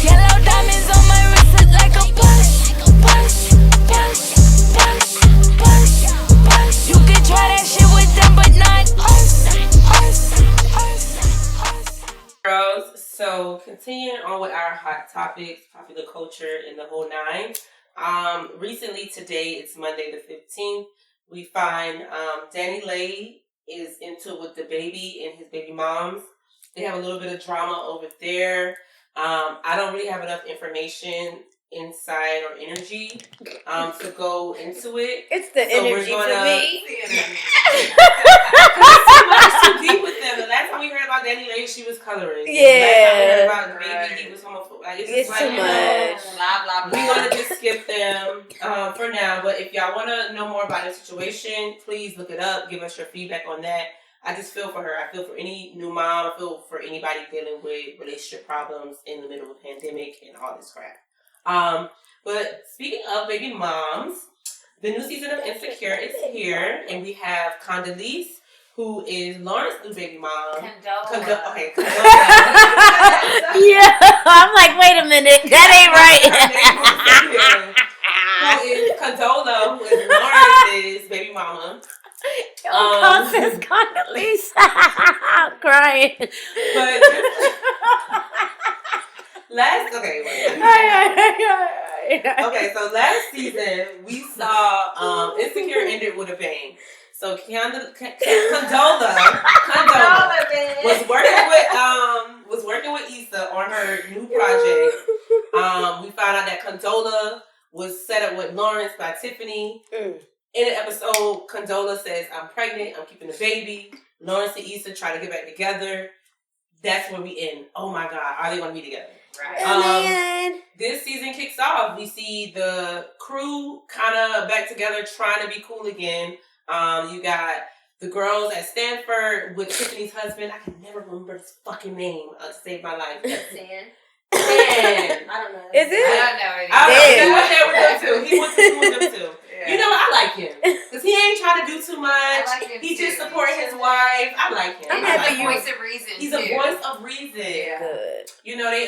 Yellow diamonds on my wrist look like a bust. You could try that shit with them, but not us. Girls, so continuing on with our hot topics, popular culture, and the whole nine. Recently today, it's Monday the 15th, we find Danny Lay is into it with the baby and his baby moms. They have a little bit of drama over there. I don't really have enough information inside or energy to go into it. It's the energy for me. It's too deep with them. The last time we heard about Danny Lay, she was coloring. Yeah. The last time we heard about the baby, he was homophobic. Like, it's too much. Blah, blah, blah. We're going to just skip them for now. But if y'all want to know more about the situation, please look it up. Give us your feedback on that. I just feel for her. I feel for any new mom. I feel for anybody dealing with relationship problems in the middle of a pandemic and all this crap. But speaking of baby moms, The new season of Insecure is here, and we have Condola, who is Lawrence's new baby mom. Condola. Condola. Yeah, I'm like, wait a minute, that ain't right. Who is Condola, who is Lawrence's baby mama. Says Condola. I'm crying. But so last season we saw Insecure ended with a bang. So Condola was working with ISSA on her new project. We found out that Condola was set up with Lawrence by Tiffany. In an episode, Condola says, "I'm pregnant. I'm keeping the baby." Lawrence and Issa try to get back together. That's where we end. Oh my God, are they going to be together? Right. This season kicks off. We see the crew kind of back together, trying to be cool again. You got the girls at Stanford with Tiffany's husband. I can never remember his fucking name to save my life. Stan. I don't know. Is it? I don't know. He went there with them too. He went to school with them too. Yeah. You know what? I like him. Because he ain't trying to do too much. I like him He too. just supporting his wife. I like him. He's a voice of reason. He's a voice of reason. Yeah. Good. You know, they,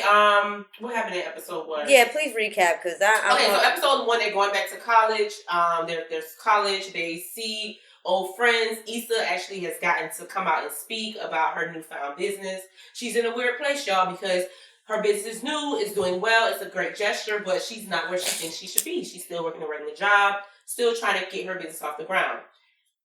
what happened in episode 1? Yeah, please recap, because so episode 1, they're going back to college. There's college. They see old friends. Issa actually has gotten to come out and speak about her newfound business. She's in a weird place, y'all, because her business is new, it's doing well, it's a great gesture, but she's not where she thinks she should be. She's still working a regular job, still trying to get her business off the ground.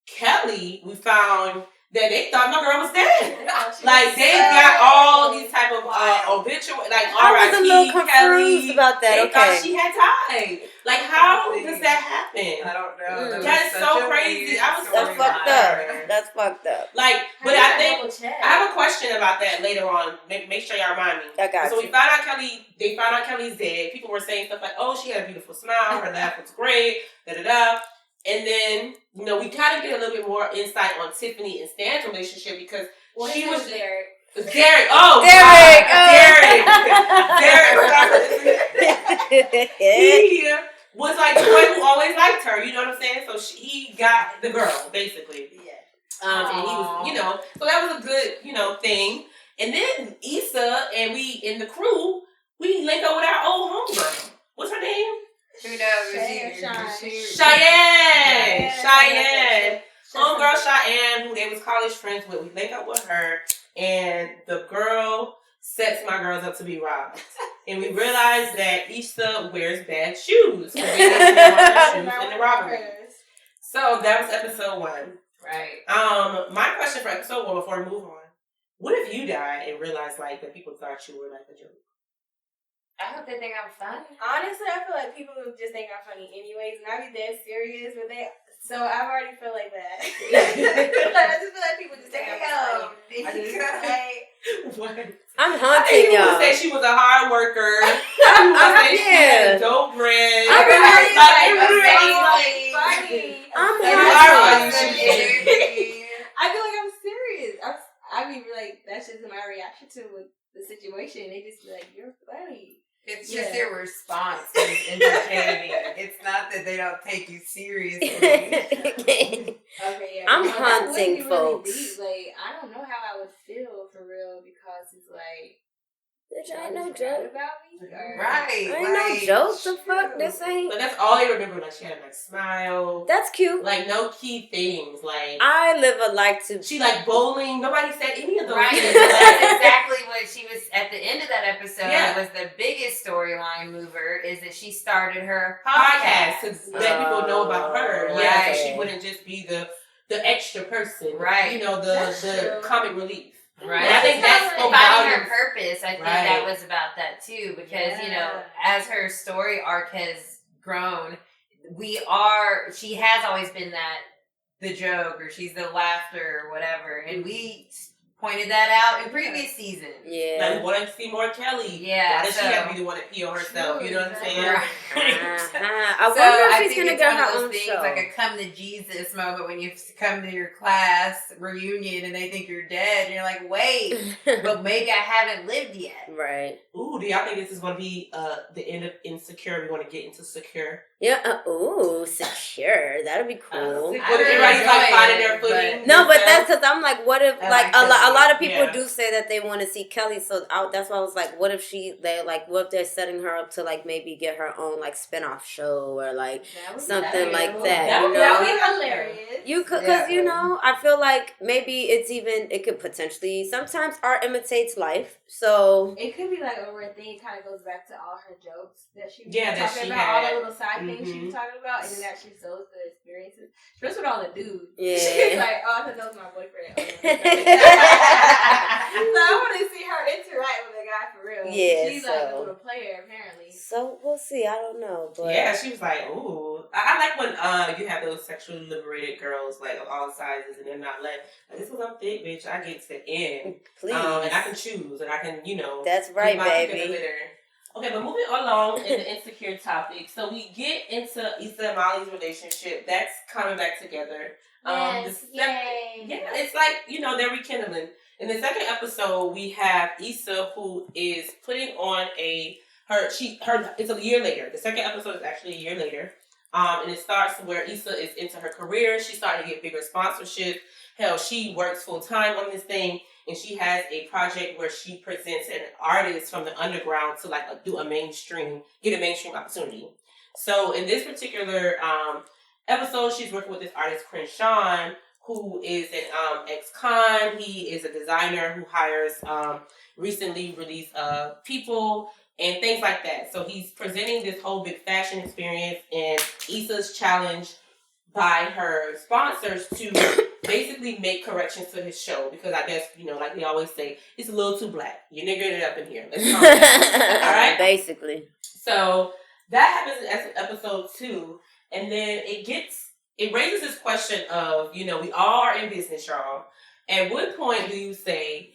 Kelly, we found that they thought my girl was dead. Like, they got all these type of obituary, like I was a little confused Kelly, about that. They thought she had died. Like, how does that happen? I don't know. That is so crazy. That's fucked up. That's fucked up. Like, but I think I have a question about that later on. Make sure y'all remind me. I got so we found out they found out Kelly's dead. People were saying stuff like, "Oh, she had a beautiful smile. Her laugh was great." Da da da. And then, you know, we kind of get a little bit more insight on Tiffany and Stan's relationship because she was Derek. Derek. Oh, Derek. Derek. He was like the one who always liked her. You know what I'm saying? So he got the girl, basically. Yeah. And he was, you know, so that was a good, you know, thing. And then Issa and we in the crew, we link up with our old homegirl. What's her name? Who knows? Cheyenne. Homegirl Cheyenne, who they was college friends with. We link up with her, and the girl sets my girls up to be robbed. And we realize that Issa wears bad shoes. So they didn't want her shoes in the robbery. So that was episode 1. Right. My question for episode 1 before we move on: what if you died and realized like that people thought you were like a joke? I hope they think I'm funny. Honestly, I feel like people just think I'm funny anyways, and I be dead serious, but so I've already felt like that. I just feel like people just think I'm funny. I'm haunting y'all. Say she was a hard worker. She had a dope brand. I'm I feel like I'm serious. I mean, like, that's just my reaction to the situation. They just be like, "You're funny." It's just their response is entertaining. It's not that they don't take you seriously. Okay, yeah. I'm that haunting would be folks. Really deep. Like, I don't know how I would feel for real because it's like, Bitch, I ain't no joke joke. about me. Or, Right. I ain't no joke. The fuck? This ain't. But that's all they remember. Like she had a nice smile. That's cute. Like no key things. Like I live a life to. She like bowling. Nobody said any of those Right. things. That's exactly what she was at the end of that episode. Yeah. Was the biggest storyline mover is that she started her podcast to podcast. let people know about her. Yeah, Right. so she wouldn't just be the extra person. Right. You know, the comic relief. Right. And I think that's finding her purpose. I think that was about that too, because you know, as her story arc has grown, she has always been that the joke or she's the laughter or whatever, and we pointed that out in previous seasons. Yeah. Like, we want to see more Kelly. Yeah. Why does she have to be the one to pee on herself? You know what I'm saying? I wonder if she's gonna get her own show. Like a come to Jesus moment when you come to your class reunion and they think you're dead and you're like, wait, but maybe I haven't lived yet. Right. Ooh, do y'all think this is going to be the end of Insecure? We want to get into Secure. Yeah. Secure. That'd be cool. What if everybody's like finding their footing? No, but that's because I'm like, what if like a lot of people Yeah. do say that they want to see Kelly, so that's why I was like, what if they're setting her up to like maybe get her own like spinoff show or like something like that. That you would know? be hilarious. You could, because you know, I feel like maybe it could potentially. Sometimes art imitates life, so it could be like a weird thing. It kind of goes back to all her jokes that she was that talking she about, had. all the little side things she was talking about, and then actually shows the experiences, especially with all the dudes. Yeah. She's like, oh, I thought that was my boyfriend. So I want to see her interact with a guy for real. Yeah, she's like a little player apparently. So we'll see. I don't know, but yeah, she was like, ooh. I like when you have those sexually liberated girls like of all sizes, and they're not like this was I'm thick, bitch. I get to end, please, and I can choose, and I can That's right, baby. Okay, but moving along in the Insecure topic, so we get into Issa and Molly's relationship. That's coming back together. Yes, yay. Yeah, it's like they're rekindling. In the second episode, we have Issa who is putting on it's a year later. The second episode is actually a year later. And it starts where Issa is into her career. She's starting to get bigger sponsorship. Hell, she works full time on this thing, and she has a project where she presents an artist from the underground to get a mainstream opportunity. So in this particular episode, she's working with this artist, Crenshaw, who is an ex-con. He is a designer who hires recently released people and things like that. So he's presenting this whole big fashion experience, and Issa's challenge by her sponsors to basically make corrections to his show, because I guess, like they always say, it's a little too black. You're niggering it up in here. Let's calm down. All right? Basically. So that happens in episode 2, and then it raises this question of, we all are in business, y'all. At what point do you say,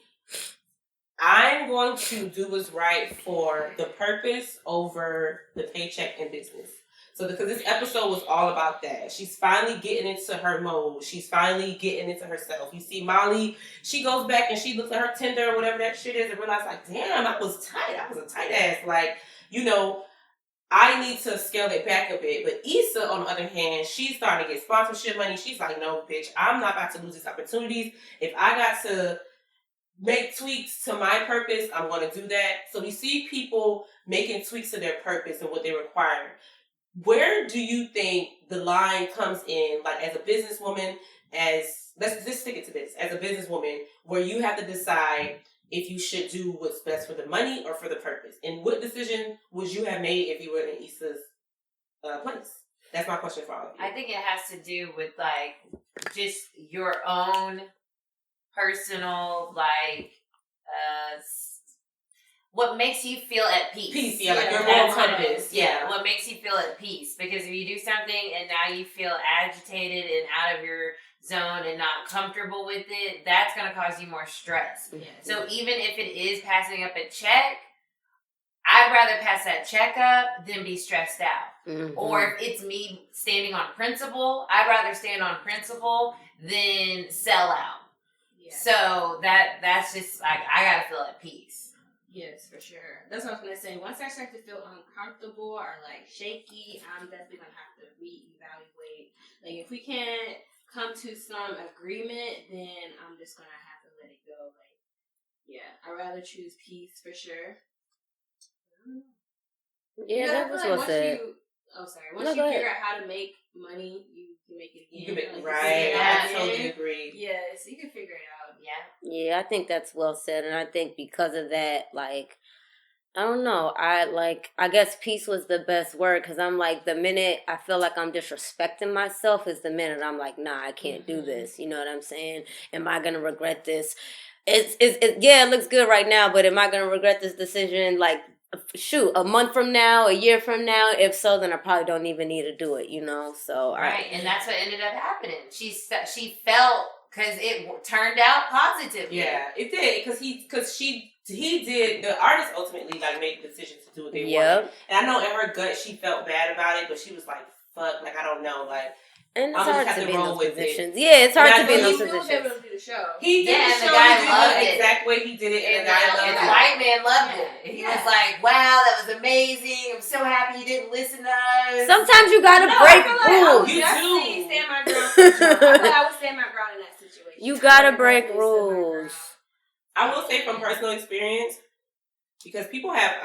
I'm going to do what's right for the purpose over the paycheck in business? So because this episode was all about that. She's finally getting into her mode. She's finally getting into herself. You see Molly, she goes back and she looks at her Tinder or whatever that shit is and realizes, like, damn, I was tight. I was a tight ass. Like, I need to scale it back a bit. But Issa, on the other hand, she's starting to get sponsorship money. She's like, no, bitch, I'm not about to lose these opportunities. If I got to make tweaks to my purpose, I'm going to do that. So we see people making tweaks to their purpose and what they require. Where do you think the line comes in, like as a businesswoman, let's just stick it to this, as a businesswoman, where you have to decide if you should do what's best for the money or for the purpose? And what decision would you have made if you were in Issa's place? That's my question for all of you. I think it has to do with just your own personal what makes you feel at peace. Peace, yeah, like your moral compass. Yeah, what makes you feel at peace. Because if you do something and now you feel agitated and out of your zone and not comfortable with it, that's going to cause you more stress. Yeah. So even if it is passing up a check, I'd rather pass that check up than be stressed out. Mm-hmm. Or if it's me standing on principle, I'd rather stand on principle than sell out. Yeah. So that's just I got to feel at peace. Yes, for sure. That's what I was going to say. Once I start to feel uncomfortable or shaky, I'm definitely going to have to reevaluate. If we can't come to some agreement, then I'm just going to have to let it go. I'd rather choose peace for sure. Yeah, that was what's it. Once you figure out how to make money, you can make it again. You can make, right. I totally agree. Yes, you can figure it out. Yeah, I think that's well said, and I think because of that, I don't know, I guess peace was the best word, because I'm the minute I feel like I'm disrespecting myself is the minute I'm like, nah, I can't do this. You know what I'm saying? Am I gonna regret this? It looks good right now, but am I gonna regret this decision? A month from now, a year from now? If so, then I probably don't even need to do it. So right, and that's what ended up happening. She felt because it turned out positively. Yeah, it did. Because he did. The artist ultimately like made the decision to do what they wanted. And I know in her gut she felt bad about it, but she was like, "Fuck, like I don't know, like." And it's I'm hard to be in those positions. It. Yeah, it's hard and to be in those He was positions. able to do the show. He did the show. The guy loved the it. exact way he did it, and the guy loved it. And the white man loved it. He was like, "Wow, that was amazing! I'm so happy you didn't listen to us." Sometimes you gotta break rules. You do. Stand my ground. I would stand my ground in that situation. You gotta break rules. I will say from personal experience, because people have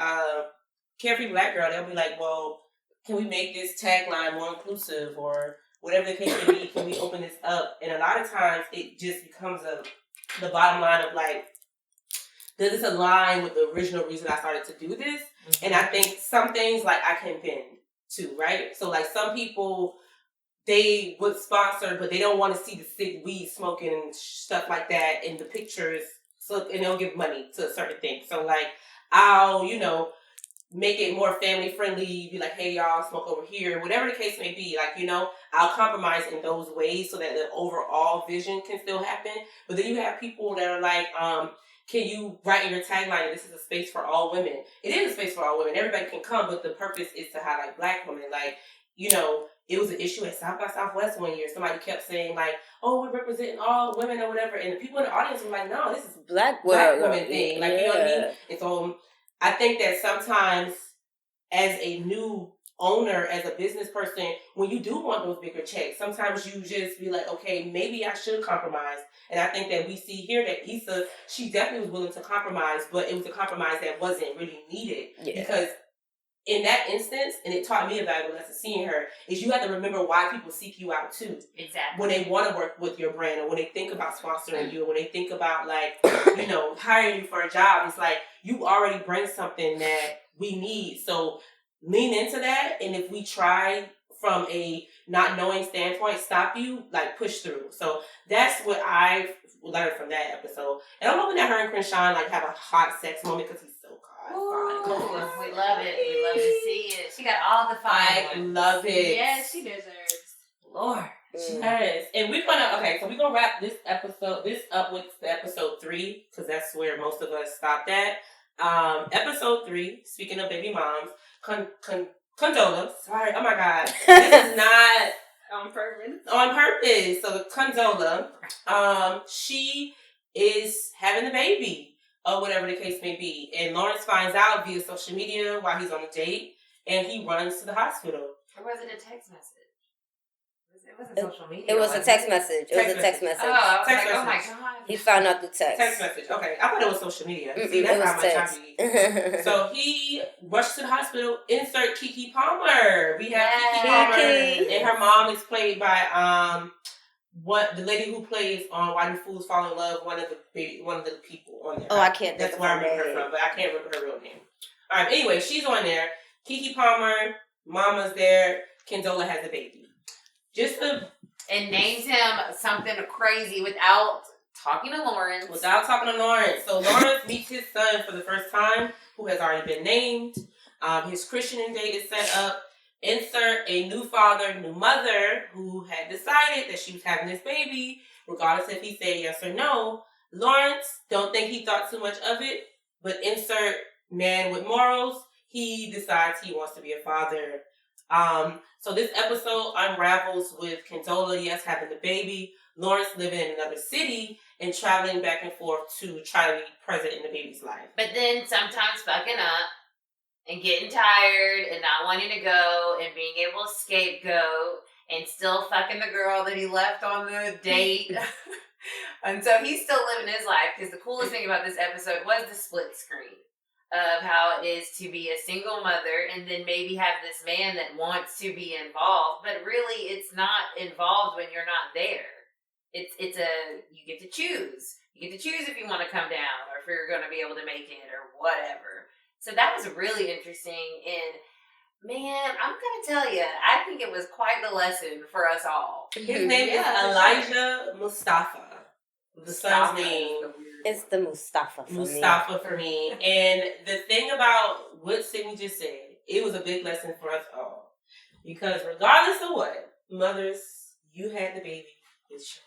Carefree Black Girl, they'll be like, "Well, can we make this tagline more inclusive or?" Whatever the case may be, can we open this up? And a lot of times it just becomes the bottom line of like, does this align with the original reason I started to do this? Mm-hmm. And I think some things like I can bend to, right? So like some people, they would sponsor, but they don't want to see the sick weed smoking and stuff like that in the pictures. So, and they'll give money to a certain thing. So like, I'll, make it more family friendly, be like, hey y'all, smoke over here, whatever the case may be. Like, I'll compromise in those ways so that the overall vision can still happen. But then you have people that are like, can you write in your tagline, this is a space for all women? It is a space for all women. Everybody can come, but the purpose is to highlight Black women. Like, it was an issue at South by Southwest one year. Somebody kept saying like, oh, we're representing all women or whatever. And the people in the audience were like, no, this is Black women thing. Like, you know what I mean? And so I think that sometimes as a new owner, as a business person, when you do want those bigger checks, sometimes you just be like, okay, maybe I should compromise. And I think that we see here that ISSA, she definitely was willing to compromise, but it was a compromise that wasn't really needed. Yeah. Because in that instance, and it taught me a valuable lesson seeing her, is you have to remember why people seek you out too. Exactly. When they want to work with your brand, or when they think about sponsoring you, or when they think about like, hiring you for a job, it's like, you already bring something that we need. So lean into that. And if we try from a not knowing standpoint, stop you, like push through. So that's what I learned from that episode. And I'm hoping that her and Crenshaw like have a hot sex moment because he's so God. We love it. We love to see it. She got all the fire. I love it. Yes, she deserves. Lord. Yes. And we're gonna wrap this up with the episode 3, because that's where most of us stopped at. Episode 3, speaking of baby moms, Condola. Sorry, oh my God. This is not on purpose. On purpose. So Condola, she is having a baby, or whatever the case may be. And Lawrence finds out via social media while he's on a date, and he runs to the hospital. Or was it a text message? It wasn't social media. It was a text message. It was a text message. Oh, I was text like, message. Oh my God. He found out the text. Text message. Okay. I thought it was social media. See, that's how much I be. So he rushed to the hospital. Insert Keke Palmer. We have Keke Palmer. And her mom is played by the lady who plays on Why Do Fools Fall in Love, one of the people on there. Oh, I can't. That's where I remember her from, but I can't remember her real name. All right. Anyway, she's on there. Keke Palmer, Mama's there. Condola has a baby. And names him something crazy without talking to Lawrence. So Lawrence meets his son for the first time, who has already been named. His christening date is set up. Insert a new father, new mother, who had decided that she was having this baby, regardless if he said yes or no. Lawrence, don't think he thought too much of it, but insert man with morals. He decides he wants to be a father. So this episode unravels with Condola, yes, having the baby, Lawrence living in another city, and traveling back and forth to try to be present in the baby's life. But then sometimes fucking up and getting tired and not wanting to go and being able to scapegoat and still fucking the girl that he left on the date. And so he's still living his life, because the coolest thing about this episode was the split screen of how it is to be a single mother and then maybe have this man that wants to be involved, but really it's not involved when you're not there. You get to choose. You get to choose if you want to come down or if you're going to be able to make it or whatever. So that was really interesting, and man, I'm going to tell you, I think it was quite the lesson for us all. His name is Elijah Mustafa. The son's name. It's the Mustafa for me. And the thing about what Sydney just said, it was a big lesson for us all. Because regardless of what, mothers, you had the baby, it's yours.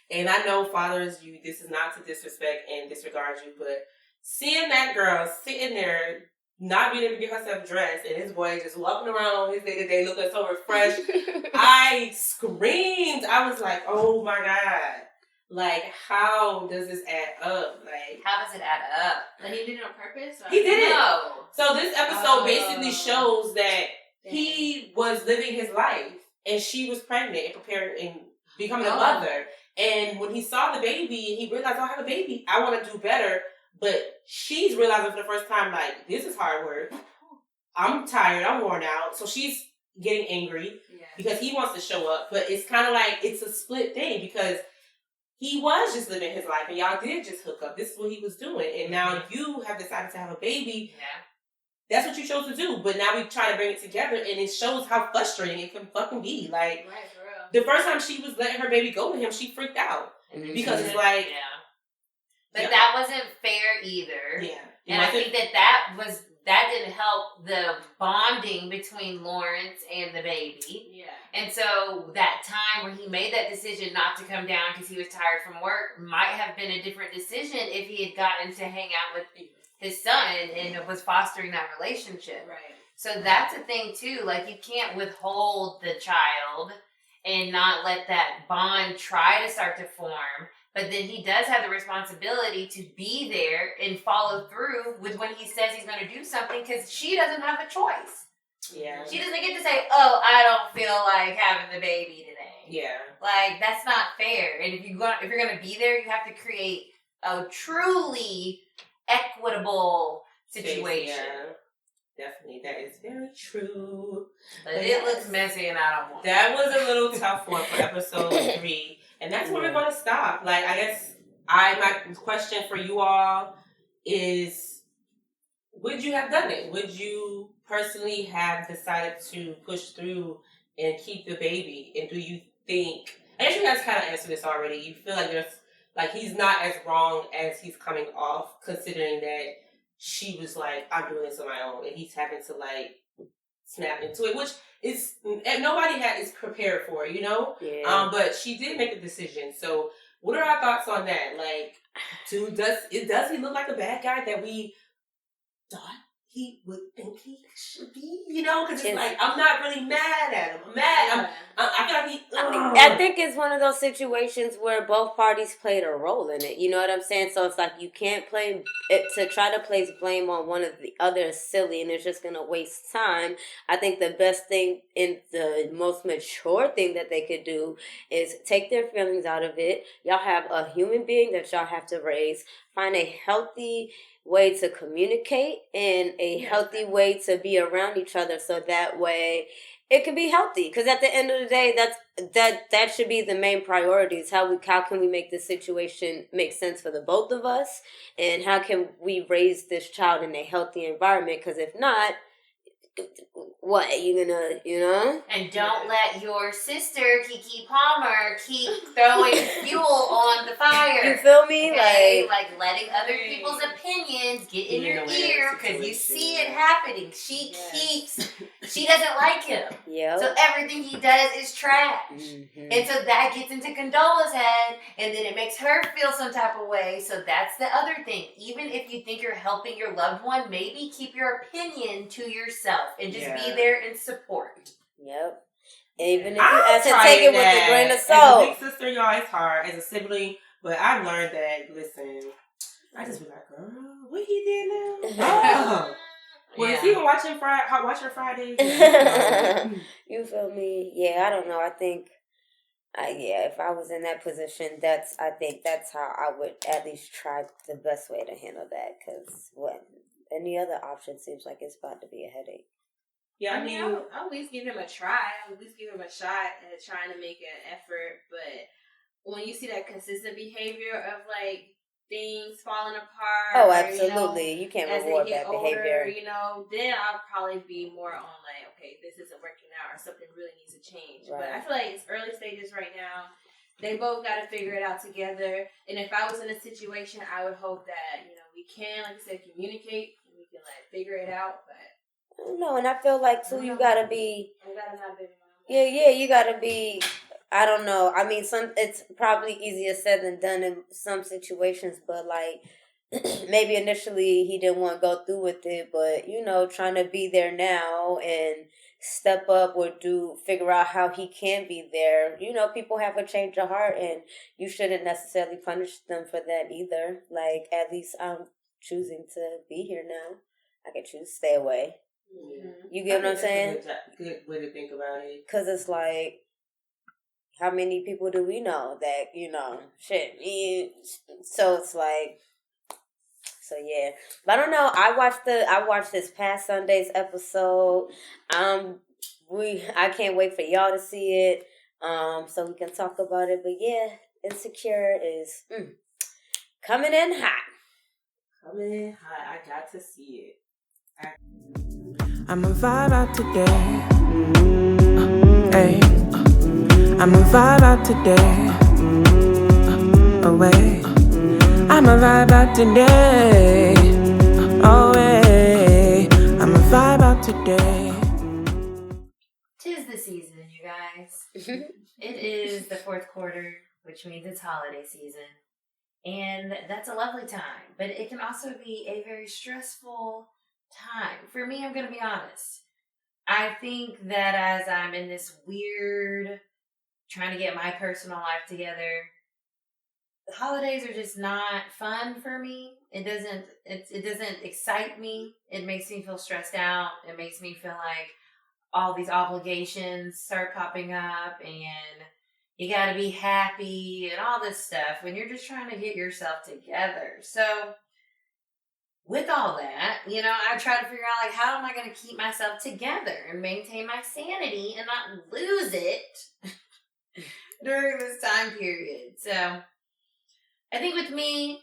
And I know fathers, this is not to disrespect and disregard you, but seeing that girl sitting there, not being able to get herself dressed, and his boy just walking around his day-to-day looking so refreshed, I screamed. I was like, oh my God. Like, how does this add up? Like, how does it add up? But he did it on purpose? He did it. No. So this episode basically shows that he was living his life, and she was pregnant and preparing and becoming a mother. And when he saw the baby, he realized, I have a baby. I want to do better. But she's realizing for the first time, like, this is hard work. I'm tired. I'm worn out. So she's getting angry because he wants to show up. But it's kind of like it's a split thing because he was just living his life and y'all did just hook up. This is what he was doing. And now you have decided to have a baby. Yeah. That's what you chose to do. But now we try to bring it together and it shows how frustrating it can fucking be. Like, right, for real. The first time she was letting her baby go with him, she freaked out. Because it's like... But that wasn't fair either. Yeah. And I think that didn't help the bonding between Lawrence and the baby. Yeah. And so that time where he made that decision not to come down because he was tired from work might have been a different decision if he had gotten to hang out with his son and was fostering that relationship. Right. So that's a thing too. Like, you can't withhold the child and not let that bond try to start to form. But then he does have the responsibility to be there and follow through with when he says he's going to do something because she doesn't have a choice. Yeah. She doesn't get to say, oh, I don't feel like having the baby today. Yeah. Like, that's not fair. And if you're going to be there, you have to create a truly equitable situation. Yeah. Definitely. That is very true. But it looks messy and I don't want that was a little tough one for episode 3. And that's where we're going to stop. Like, I guess my question for you all is, would you have done it? Would you personally have decided to push through and keep the baby? And do you think, I guess you guys kind of answered this already. You feel like he's not as wrong as he's coming off, considering that she was like, I'm doing this on my own. And he's having to like snap into it, which is, and nobody is prepared for, you know? Yeah. But she did make a decision. So what are our thoughts on that? Like, does he look like a bad guy that we thought he would think he should be? You know, because it's like, I'm not really mad at him. I'm mad. I feel like he... I think it's one of those situations where both parties played a role in it. You know what I'm saying? So it's like you can't play it to try to place blame on one of the other is silly and it's just going to waste time. I think the best thing and the most mature thing that they could do is take their feelings out of it. Y'all have a human being that y'all have to raise. Find a healthy way to communicate and a healthy way to be around each other so that way it can be healthy. Because at the end of the day, that should be the main priority is how can we make this situation make sense for the both of us, and how can we raise this child in a healthy environment? Because if not, what you gonna, you know? And don't let your sister Keke Palmer keep throwing fuel on the fire. You feel me? Okay? Like letting other people's opinions get in your ear because you see it happening. She doesn't like him. Yeah. So everything he does is trash. Mm-hmm. And so that gets into Condola's head, and then it makes her feel some type of way. So that's the other thing. Even if you think you're helping your loved one, maybe keep your opinion to yourself and just be there in support. Yep. Even if you have to take it with a grain of salt. As a big sister, y'all, it's hard. As a sibling, but I've learned that, listen, I just be like, girl, what he did now? Well, is he even watching Fridays? You feel me? Yeah, I don't know. I think, if I was in that position, I think that's how I would at least try the best way to handle that. Because any other option seems like it's about to be a headache. Yeah, I mean, I'll at least give him a try. I'll at least give him a shot at trying to make an effort. But when you see that consistent behavior of like things falling apart, oh, absolutely, you can't as reward they get that older, behavior. you know, then I'll probably be more on like, okay, this isn't working out, or something really needs to change. Right. But I feel like it's early stages right now. They both got to figure it out together. And if I was in a situation, I would hope that we can, like you said, communicate and we can like figure it out. But no, and I feel like too, you gotta be. I'm glad I'm not a baby mom. Yeah, you gotta be I don't know. I mean, it's probably easier said than done in some situations, but like maybe initially he didn't want to go through with it, but you know, trying to be there now and step up or figure out how he can be there. You know, people have a change of heart, and you shouldn't necessarily punish them for that either. Like, at least I'm choosing to be here now. I can choose to stay away. Yeah. You get what I'm saying? Good way to think about it. Because it's like, how many people do we know that, you know, shit. So it's like, so yeah. But I don't know. I watched this past Sunday's episode. I can't wait for y'all to see it. So we can talk about it. But yeah, Insecure is coming in hot. Coming in hot. I got to see it. I'm a vibe out today. Hey, I'm a vibe out today. Away. I'm a vibe out today. Away. I'm a vibe out today. 'Tis the season, you guys. It is the fourth quarter, which means it's holiday season. And that's a lovely time. But it can also be a very stressful time. For me, I'm going to be honest. I think that as I'm in this weird, trying to get my personal life together, the holidays are just not fun for me. It doesn't excite me. It makes me feel stressed out. It makes me feel like all these obligations start popping up and you got to be happy and all this stuff when you're just trying to get yourself together. So with all that, you know, I try to figure out, like, how am I going to keep myself together and maintain my sanity and not lose it during this time period. So I think with me,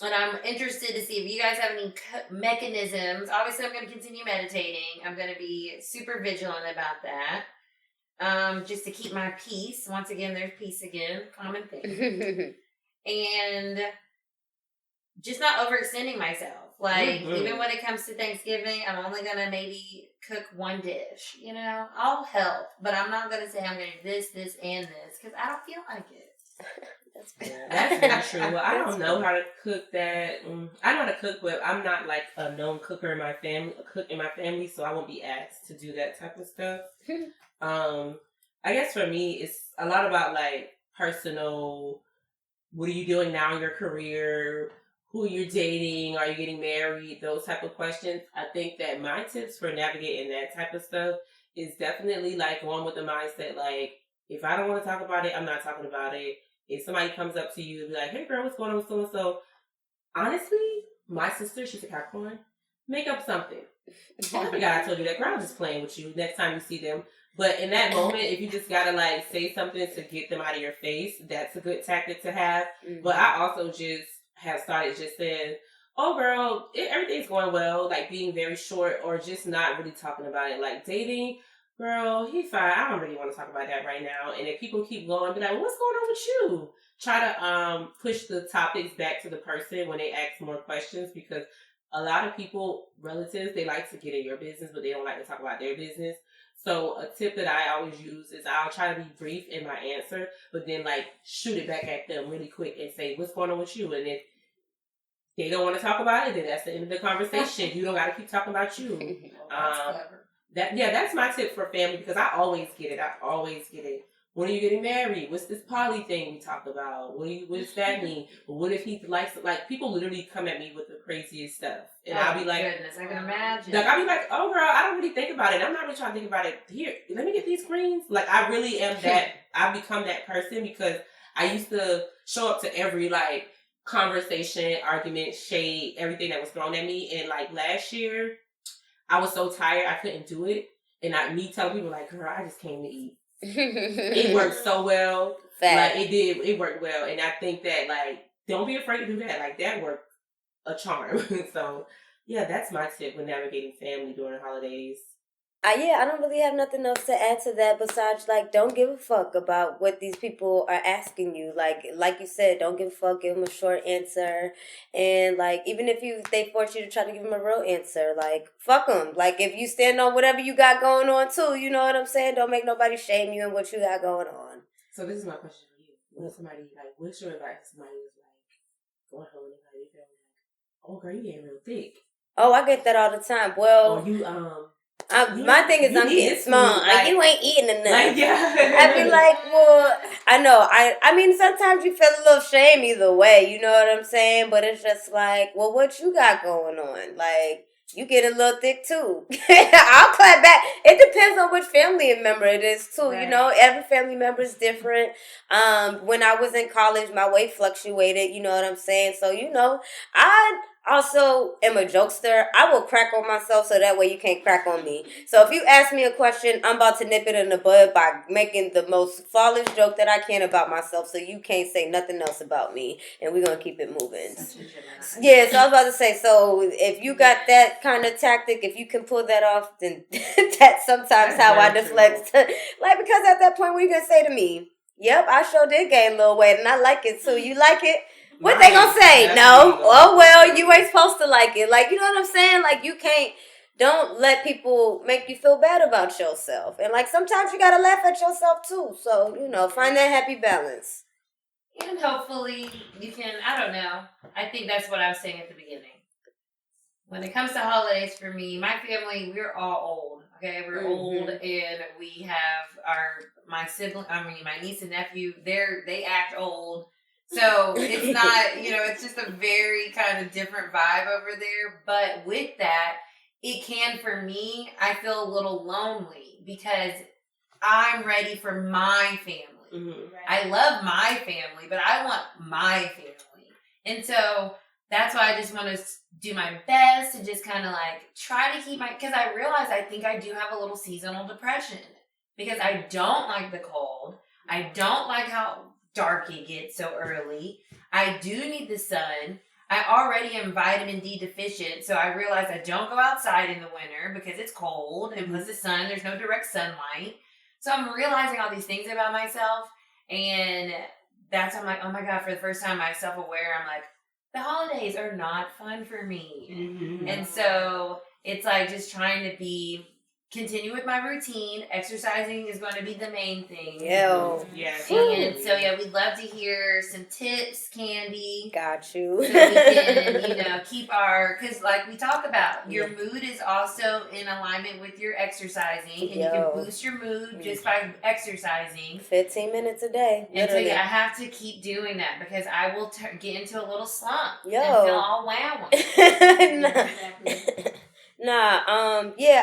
and I'm interested to see if you guys have any mechanisms. Obviously, I'm going to continue meditating. I'm going to be super vigilant about that. Just to keep my peace. Once again, there's peace again. Common thing. And just not overextending myself. Like, even when it comes to Thanksgiving, I'm only going to maybe cook one dish. You know, I'll help. But I'm not going to say I'm going to do this, and this. Because I don't feel like it. That's very true. Well, I don't know how to cook that. I know how to cook, but I'm not like a known cooker in my family, so I won't be asked to do that type of stuff. I guess for me, it's a lot about like personal. What are you doing now in your career? Who you're dating? Are you getting married? Those type of questions. I think that my tips for navigating that type of stuff is definitely like going with the mindset like, if I don't want to talk about it, I'm not talking about it. If somebody comes up to you and be like, hey girl, what's going on with so-and-so? Honestly, my sister, she's a Capricorn, make up something. Oh, I forgot I told you that. Girl, I'm just playing with you next time you see them. But in that moment, if you just gotta like say something to get them out of your face, that's a good tactic to have. But I also just have started just saying, oh girl, everything's going well, like being very short or just not really talking about it. Like dating, girl, he's fine. I don't really want to talk about that right now. And if people keep going, be like, well, what's going on with you? Try to push the topics back to the person when they ask more questions, because a lot of people, relatives, they like to get in your business, but they don't like to talk about their business. So a tip that I always use is I'll try to be brief in my answer, but then like shoot it back at them really quick and say, what's going on with you? And if they don't want to talk about it, then that's the end of the conversation. You don't got to keep talking about you. That's clever. That's my tip for family, because I always get it. When are you getting married? What's this poly thing we talked about? What does that mean? What if he likes, like, people literally come at me with the craziest stuff. And I'll be like, goodness, I can imagine. Like, I'll be like, oh girl, I don't really think about it. I'm not really trying to think about it. Here, let me get these greens. Like, I really am that, I've become that person, because I used to show up to every, like, conversation, argument, shade, everything that was thrown at me. And like last year, I was so tired I couldn't do it. And me telling people like, girl, I just came to eat. It worked so well. Like it worked well. And I think that like, don't be afraid to do that. Like that worked a charm. So yeah, that's my tip when navigating family during the holidays. I don't really have nothing else to add to that besides, like, don't give a fuck about what these people are asking you. Like you said, don't give a fuck, give them a short answer. And, like, even if they force you to try to give them a real answer, like, fuck them. Like, if you stand on whatever you got going on, too, you know what I'm saying? Don't make nobody shame you and what you got going on. So this is my question for you. When somebody, like, what's your advice to somebody who's, like, going home and they feel like, oh, girl, you getting real thick. Oh, I get that all the time. Well, or you, my thing is I'm getting small. Like, you ain't eating enough. Like, yeah. I'd be like, well, I know. I mean, sometimes you feel a little shame either way. You know what I'm saying? But it's just like, well, what you got going on? Like, you get a little thick too. I'll clap back. It depends on which family member it is too. Right. You know, every family member is different. When I was in college, my weight fluctuated. You know what I'm saying? So, you know, I also am a jokester. I will crack on myself so that way you can't crack on me. So if you ask me a question, I'm about to nip it in the bud by making the most flawless joke that I can about myself so you can't say nothing else about me. And we're going to keep it moving. Yeah, so I was about to say, so if you got that kind of tactic, if you can pull that off, then that's sometimes how I deflect. Like, because at that point, what are you going to say to me? Yep, I sure did gain a little weight and I like it too. You like it? What they gonna say? No. Oh, well, you ain't supposed to like it. Like, you know what I'm saying? Like, you can't, don't let people make you feel bad about yourself. And, like, sometimes you gotta laugh at yourself, too. So, you know, find that happy balance. And hopefully you can, I don't know. I think that's what I was saying at the beginning. When it comes to holidays for me, my family, we're all old. Okay, we're old, and we have my niece and nephew, they act old. So it's not, you know, it's just a very kind of different vibe over there. But with that, it can, for me, I feel a little lonely because I'm ready for my family. Mm-hmm. Right. I love my family, but I want my family. And so that's why I just want to do my best and just kind of like try to keep because I realize I think I do have a little seasonal depression because I don't like the cold. I don't like how dark it gets so early. I do need the sun. I already am vitamin D deficient, so I realize I don't go outside in the winter because it's cold and plus the sun, there's no direct sunlight. So I'm realizing all these things about myself, and that's I'm like, oh my God, for the first time I'm self-aware. I'm like, the holidays are not fun for me. Mm-hmm. And so it's like just trying to continue with my routine. Exercising is going to be the main thing. Yeah. And so, yeah, we'd love to hear some tips, Candy. Got you. So we can, keep because like we talk about, your mood is also in alignment with your exercising. And you can boost your mood just by exercising. 15 minutes a day. Literally. And so, I have to keep doing that because I will get into a little slump and feel all wow.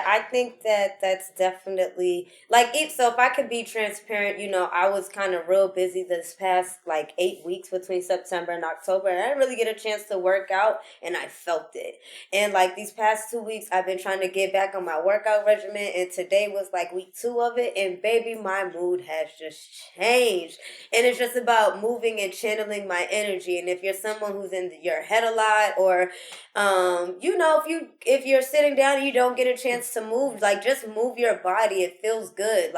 I think that's definitely, so if I could be transparent, I was kind of real busy this past, 8 weeks between September and October, and I didn't really get a chance to work out, and I felt it. And, these past 2 weeks, I've been trying to get back on my workout regimen, and today was, week 2 of it, and, baby, my mood has just changed. And it's just about moving and channeling my energy, and if you're someone who's in your head a lot, or, if you're sitting down and you don't get a chance to move, just move your body. It feels good.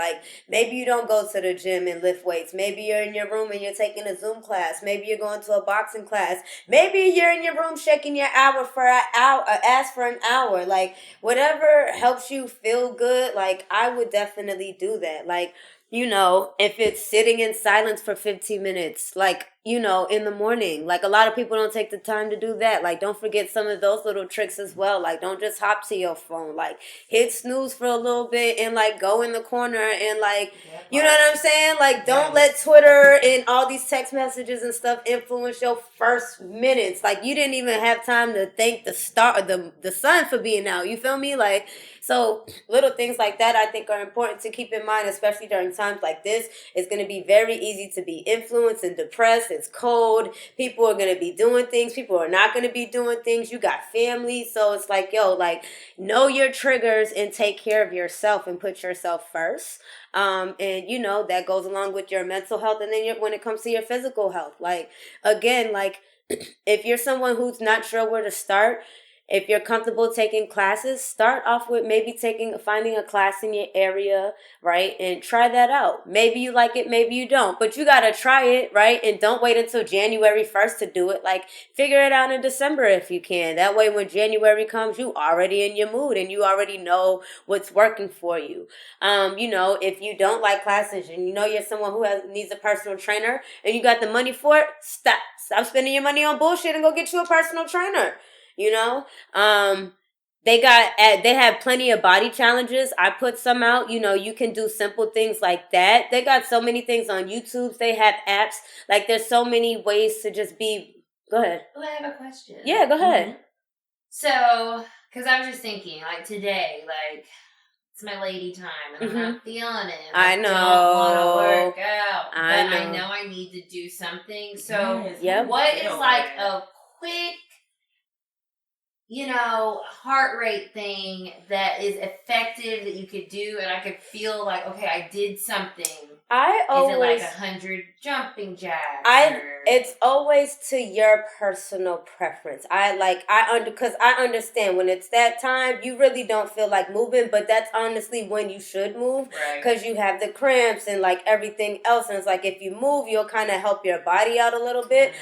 Maybe you don't go to the gym and lift weights. Maybe you're in your room and you're taking a Zoom class. Maybe you're going to a boxing class. Maybe you're in your room shaking your ass for an hour. Whatever helps you feel good, I would definitely do that. If it's sitting in silence for 15 minutes, in the morning. A lot of people don't take the time to do that. Don't forget some of those little tricks as well. Don't just hop to your phone. Hit snooze for a little bit and, go in the corner and, you know what I'm saying? Don't let Twitter and all these text messages and stuff influence your first minutes. You didn't even have time to thank the sun for being out. You feel me? So little things like that I think are important to keep in mind, especially during times like this. It's going to be very easy to be influenced and depressed. It's cold. People are going to be doing things. People are not going to be doing things. You got family. So it's know your triggers and take care of yourself and put yourself first. And that goes along with your mental health. And then when it comes to your physical health, if you're someone who's not sure where to start, if you're comfortable taking classes, start off with maybe finding a class in your area, right? And try that out. Maybe you like it, maybe you don't. But you got to try it, right? And don't wait until January 1st to do it. Like, figure it out in December if you can. That way, when January comes, you already in your mood and you already know what's working for you. If you don't like classes and you know you're someone who needs a personal trainer and you got the money for it, stop spending your money on bullshit and go get you a personal trainer. They have plenty of body challenges. I put some out. You can do simple things like that. They got so many things on YouTube. They have apps. Like, there's so many ways to just be. Go ahead. Well, I have a question. Yeah, go ahead. Mm-hmm. So, because I was just thinking, like, today, like, it's my lady time, and I'm not feeling it. I know. I don't want to work out. But I know I need to do something. So, Yes. what is, like, a quick, heart rate thing that is effective that you could do, and I could feel like, okay, I did something. Is it like 100 jumping jacks? It's always to your personal preference. Because I understand when it's that time, you really don't feel like moving, but that's honestly when you should move, because you have the cramps and like everything else, and it's like if you move, you'll kind of help your body out a little bit.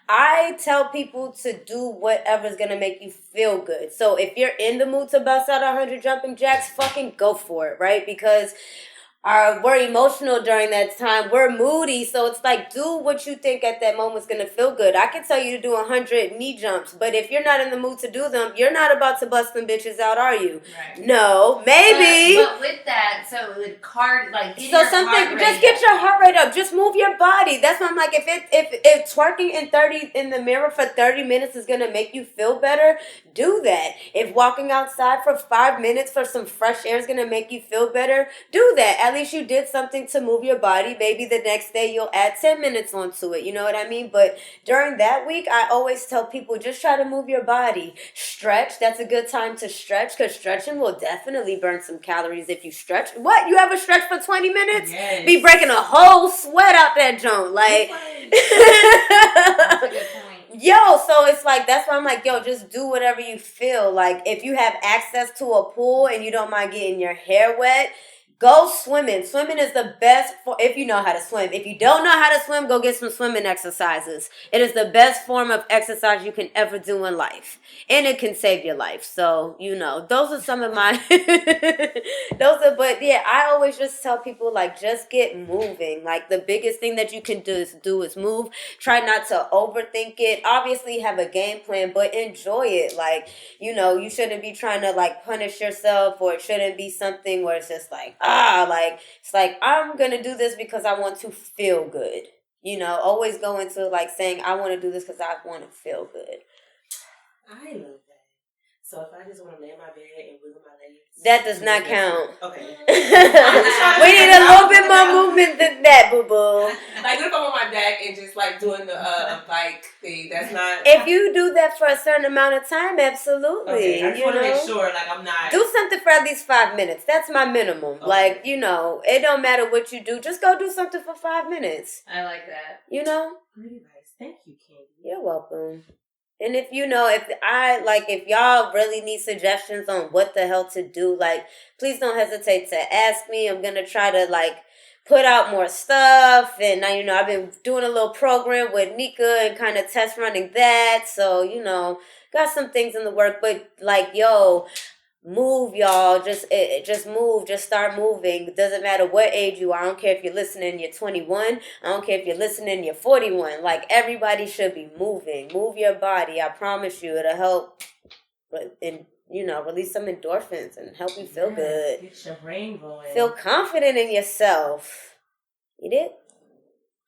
I tell people to do whatever's going to make you feel good. So if you're in the mood to bust out 100 jumping jacks, fucking go for it, right? Because we're emotional during that time. We're moody. So it's like, do what you think at that moment's going to feel good. I can tell you to do 100 knee jumps, but if you're not in the mood to do them, you're not about to bust them bitches out, are you? Right. No, maybe. But with that, so with just get your heart rate up. Just move your body. That's why I'm like, if twerking in the mirror for 30 minutes is going to make you feel better, do that. If walking outside for 5 minutes for some fresh air is going to make you feel better, do that. At least you did something to move your body. Maybe the next day you'll add 10 minutes onto it. You know what I mean? But during that week, I always tell people, just try to move your body. Stretch. That's a good time to stretch, because stretching will definitely burn some calories if you stretch. What? You ever stretch for 20 minutes? Yes. Be breaking a whole sweat out that joint. Like, That's a good point. so it's like, that's why I'm like, just do whatever you feel. Like, if you have access to a pool and you don't mind getting your hair wet, go swimming. Swimming is the best if you know how to swim. If you don't know how to swim, go get some swimming exercises. It is the best form of exercise you can ever do in life. And it can save your life. So, those are some of my... But yeah, I always just tell people, like, just get moving. Like, the biggest thing that you can do is move. Try not to overthink it. Obviously, have a game plan, but enjoy it. Like, you shouldn't be trying to, like, punish yourself, or it shouldn't be something where it's just like, it's like, I'm going to do this because I want to feel good. Always go into like saying, I want to do this because I want to feel good. I love that. So if I just want to lay in my bed and wiggle my legs. That does not count. Okay. We need a little bit more movement than that, boo-boo. Like, what if I'm on my back and just like doing the bike thing? That's not... If you do that for a certain amount of time, absolutely. Okay, I just want to make sure, like, I'm not... Do something for at least 5 minutes. That's my minimum. Okay. Like, it don't matter what you do. Just go do something for 5 minutes. I like that. Pretty nice. Thank you, Candy. You're welcome. And if if y'all really need suggestions on what the hell to do, like, please don't hesitate to ask me. I'm going to try to, like, put out more stuff. And, I've been doing a little program with Nika and kind of test running that. So, got some things in the work. But, like, move, y'all. Just move. Just start moving. It doesn't matter what age you are. I don't care if you're listening, you're 21. I don't care if you're listening, you're 41. Like, everybody should be moving. Move your body. I promise you, it'll help. And release some endorphins and help you feel good. Get your brain going. Feel confident in yourself. You did?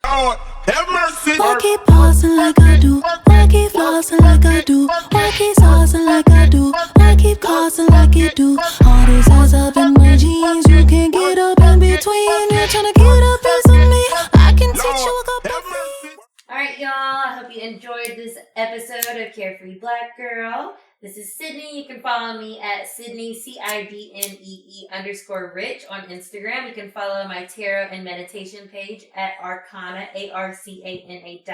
Lord, have mercy. Why keep pausing like I do? Why keep flossing like I do? Why keep saucing like I do? Why keep causing like you do? All these eyes up in my jeans. You can't get up in between. You're trying to get a piece of me. I can teach you a couple things. Alright, y'all. I hope you enjoyed this episode of Carefree Black Girl. This is Sydney. You can follow me at Sydney, CIDNEE_rich on Instagram. You can follow my tarot and meditation page at Arcana, ARCANA.ATL.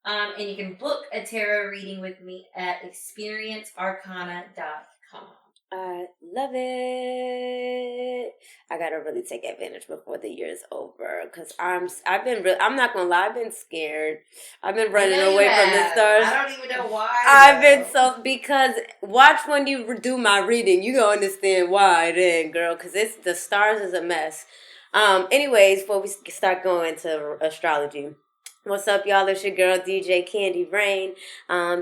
And you can book a tarot reading with me at experiencearcana.com. I love it. I gotta really take advantage before the year is over, because I'm not gonna lie, I've been scared. I've been running away from the stars. I don't even know why. I've been because watch when you do my reading, you gonna understand why then, girl, because the stars is a mess. Anyways, before we start going to astrology. What's up, y'all? It's your girl, DJ CANDYRAINE.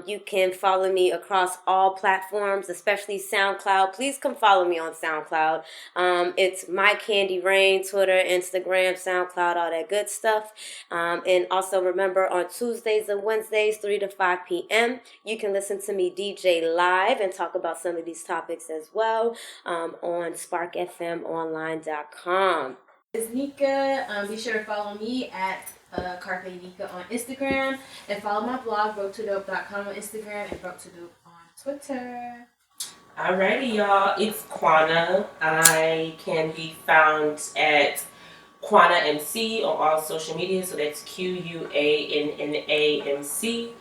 You can follow me across all platforms, especially SoundCloud. Please come follow me on SoundCloud. It's my CANDYRAINE, Twitter, Instagram, SoundCloud, all that good stuff. And also remember, on Tuesdays and Wednesdays, 3 to 5 p.m., you can listen to me DJ live and talk about some of these topics as well on sparkfmonline.com. It's Nika. Be sure to follow me at Carpe Nika on Instagram, and follow my blog broketodope.com on Instagram and broketodope on Twitter. Alrighty, y'all. It's Quana. I can be found at Quana MC on all social media. So that's QUANNAMC.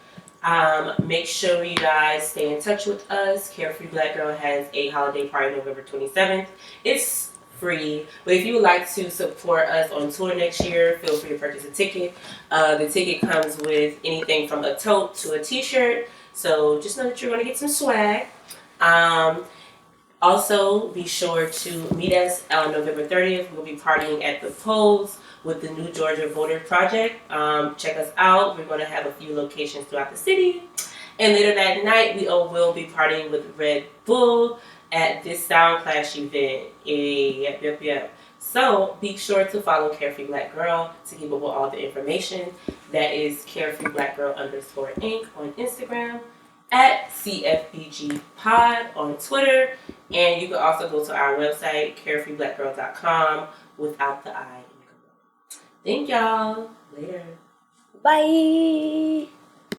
Make sure you guys stay in touch with us. Carefree Black Girl has a holiday party November 27th. It's free, but if you would like to support us on tour next year, feel free to purchase a ticket. The ticket comes with anything from a tote to a t-shirt, so just know that you're going to get some swag. Also, be sure to meet us on November 30th. We'll be partying at the Pose with the New Georgia Voter Project. Check us out. We're going to have a few locations throughout the city. And later that night, we will be partying with Red Bull at this Sound Clash event. Yep. So be sure to follow Carefree Black Girl to keep up with all the information. That is CarefreeBlackGirl_Inc. on Instagram, at CFBG Pod on Twitter, and you can also go to our website, CarefreeBlackGirl.com, without the I. Thank y'all. Later. Bye.